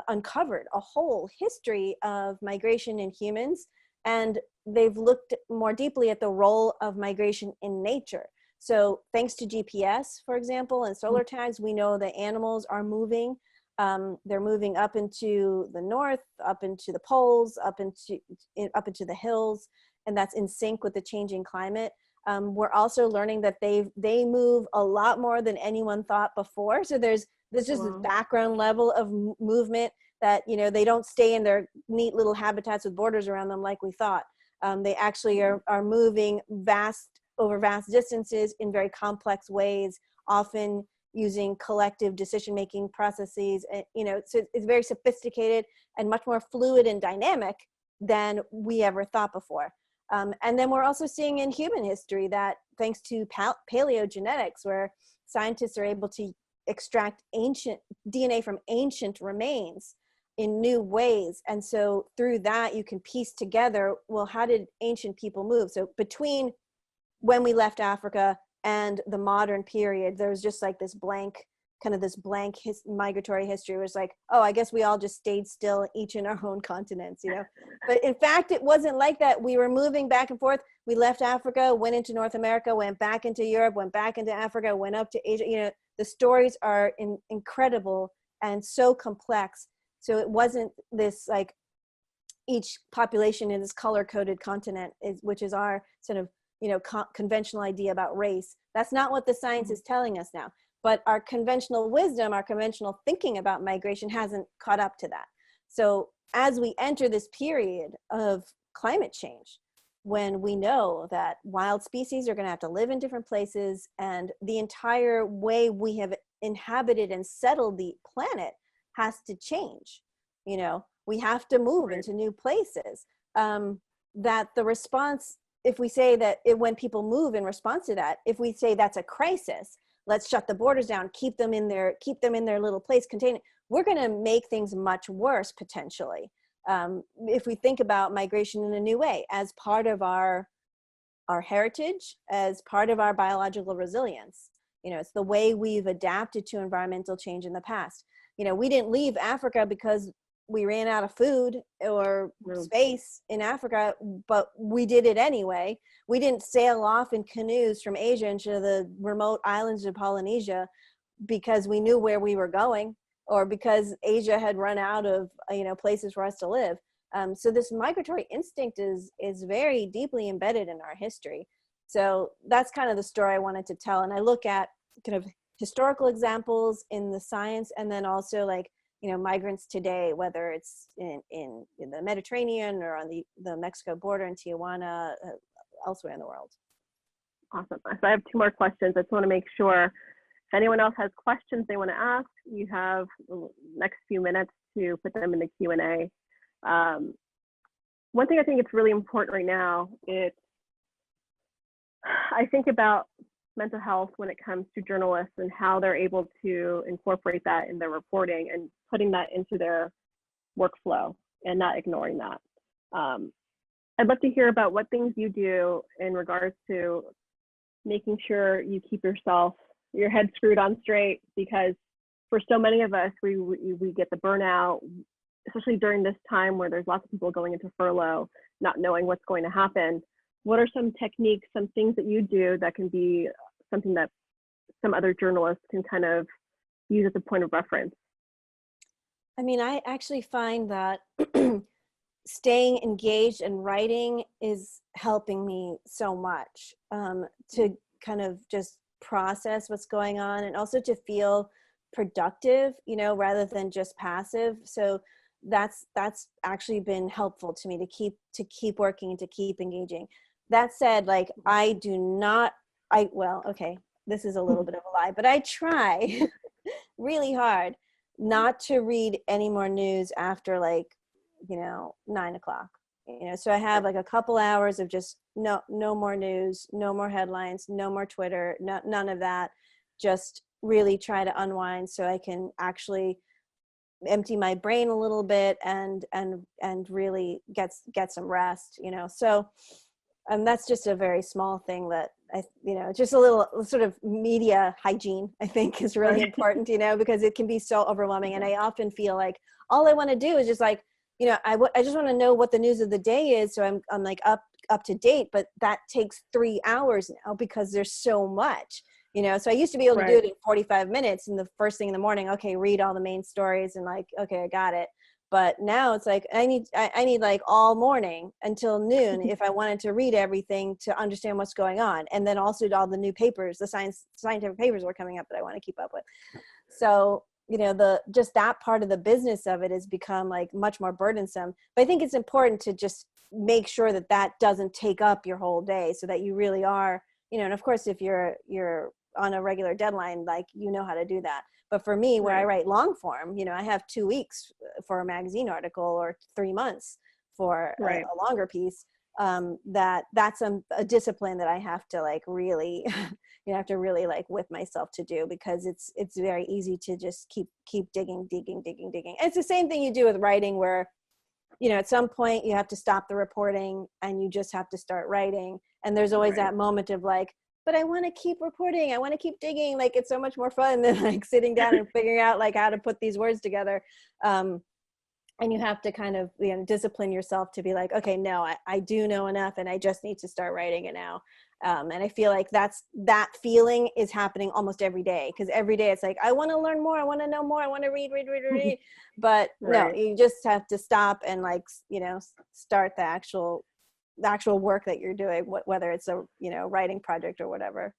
uncovered a whole history of migration in humans, and they've looked more deeply at the role of migration in nature. So thanks to GPS, for example, and solar tags, we know that animals are moving. They're moving up into the north, up into the poles, up into the hills, and that's in sync with the changing climate. We're also learning that they move a lot more than anyone thought before. So there's just this background level of movement that, you know, they don't stay in their neat little habitats with borders around them like we thought. They actually are moving over vast distances in very complex ways, often using collective decision-making processes. You know, so it's very sophisticated and much more fluid and dynamic than we ever thought before. And then we're also seeing in human history that thanks to paleogenetics, where scientists are able to extract ancient DNA from ancient remains in new ways. And so through that, you can piece together, well, how did ancient people move? So between when we left Africa and the modern period, there was just like this blank migratory history. It was like, oh, I guess we all just stayed still, each in our own continents, you know. But in fact, it wasn't like that. We were moving back and forth. We left Africa, went into North America, went back into Europe, went back into Africa, went up to Asia. You know, the stories are incredible and so complex. So it wasn't this like each population in this color-coded continent, which is our sort of, you know, conventional idea about race. That's not what the science is telling us now. But our conventional wisdom, our conventional thinking about migration hasn't caught up to that. So as we enter this period of climate change, when we know that wild species are going to have to live in different places, and the entire way we have inhabited and settled the planet has to change, you know, we have to move into new places, that the response, if we say that when people move in response to that, if we say that's a crisis, let's shut the borders down, keep them in their little place, contain it, we're going to make things much worse potentially. If we think about migration in a new way as part of our heritage, as part of our biological resilience, you know, it's the way we've adapted to environmental change in the past. You know, we didn't leave Africa because we ran out of food or space in Africa, but we did it anyway. We didn't sail off in canoes from Asia into the remote islands of Polynesia because we knew where we were going, or because Asia had run out of, you know, places for us to live. So this migratory instinct is very deeply embedded in our history. So that's kind of the story I wanted to tell. And I look at kind of historical examples in the science, and then also like, you know, migrants today, whether it's in the Mediterranean or on the Mexico border in Tijuana, elsewhere in the world. Awesome. So I have two more questions. I just want to make sure if anyone else has questions they want to ask, you have the next few minutes to put them in the Q&A. One thing I think it's really important right now, I think about mental health when it comes to journalists and how they're able to incorporate that in their reporting and putting that into their workflow and not ignoring that. I'd love to hear about what things you do in regards to making sure you keep your head screwed on straight, because for so many of us, we get the burnout, especially during this time where there's lots of people going into furlough, not knowing what's going to happen. What are some techniques, some things that you do that can be something that some other journalists can kind of use as a point of reference? I mean, I actually find that staying engaged and writing is helping me so much to kind of just process what's going on, and also to feel productive, you know, rather than just passive. So that's actually been helpful to me to keep working and to keep engaging. That said, like, well, okay, this is a little bit of a lie, but I try really hard not to read any more news after, like, you know, 9 o'clock. So I have like a couple hours of just no more news, no more headlines, no more Twitter, none of that. Just really try to unwind so I can actually empty my brain a little bit and really get some rest, so that's just a very small thing that just a little sort of media hygiene, I think, is really important, because it can be so overwhelming. And I often feel like all I want to do is just like, I just want to know what the news of the day is, so I'm like up to date, but that takes 3 hours now because there's so much. So I used to be able to do it in 45 minutes, and the first thing in the morning, okay, read all the main stories and like, okay, I got it. But now it's like, I need like all morning until noon if I wanted to read everything to understand what's going on. And then also all the new papers, the scientific papers were coming up that I want to keep up with. So, just that part of the business of it has become like much more burdensome. But I think it's important to just make sure that that doesn't take up your whole day, so that you really are, and of course, if you're on a regular deadline, like, how to do that. But for me, where I write long form, I have 2 weeks for a magazine article or 3 months for a longer piece. That's a discipline that I have to like really, have to really like whip myself to do, because it's very easy to just keep digging. And it's the same thing you do with writing, where, at some point you have to stop the reporting and you just have to start writing. And there's always that moment of like, but I want to keep reporting. I want to keep digging. Like, it's so much more fun than like sitting down and figuring out like how to put these words together. And you have to kind of, discipline yourself to be like, okay, no, I do know enough and I just need to start writing it now. And I feel like that feeling is happening almost every day, because every day it's like, I want to learn more. I want to know more. I want to read. But no, you just have to stop and like, start the actual work that you're doing, whether it's a writing project or whatever.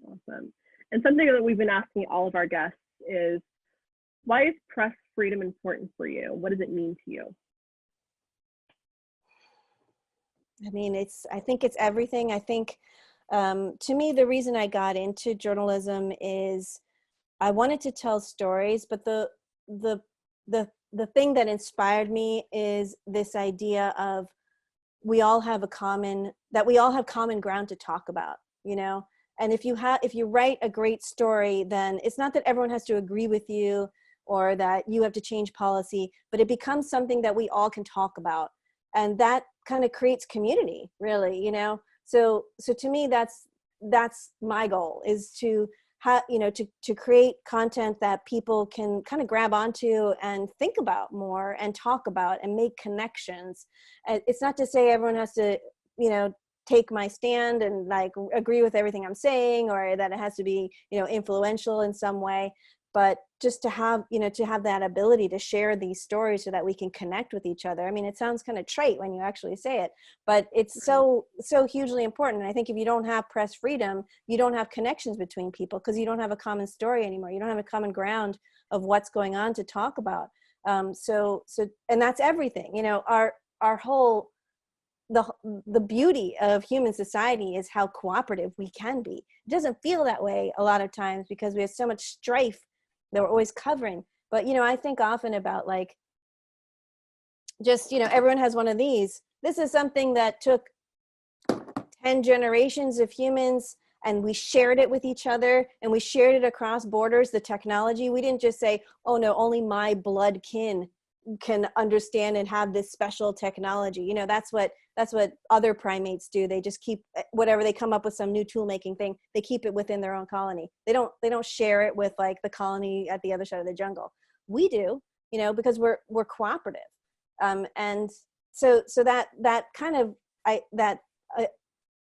Awesome. And something that we've been asking all of our guests is, why is press freedom important for you? What does it mean to you? I mean, I think it's everything. I think to me, the reason I got into journalism is I wanted to tell stories, but the thing that inspired me is this idea of we all have common ground to talk about, and if you write a great story, then it's not that everyone has to agree with you or that you have to change policy, but it becomes something that we all can talk about. And that kind of creates community, really, so to me, that's my goal, is to to create content that people can kind of grab onto and think about more and talk about and make connections. And it's not to say everyone has to, take my stand and like agree with everything I'm saying, or that it has to be, influential in some way, but just to have, that ability to share these stories so that we can connect with each other. I mean, it sounds kind of trite when you actually say it, but it's so hugely important. And I think if you don't have press freedom, you don't have connections between people, because you don't have a common story anymore. You don't have a common ground of what's going on to talk about. And that's everything. Our whole, the beauty of human society is how cooperative we can be. It doesn't feel that way a lot of times because we have so much strife that we're always covering. But, I think often about like, just, everyone has one of these. This is something that took 10 generations of humans, and we shared it with each other, and we shared it across borders, the technology. We didn't just say, oh no, only my blood kin can understand and have this special technology. That's what other primates do. They just keep whatever, they come up with some new tool making thing, they keep it within their own colony. They don't share it with like the colony at the other side of the jungle. We do, because we're cooperative. And so that kind of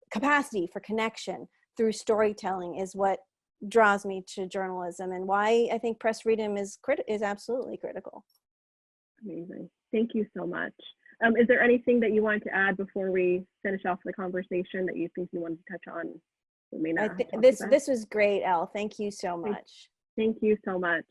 capacity for connection through storytelling is what draws me to journalism, and why I think press freedom is absolutely critical. Amazing. Thank you so much. Is there anything that you wanted to add before we finish off the conversation that you think you wanted to touch on? This was great, Elle. Thank you so much. Thank you so much.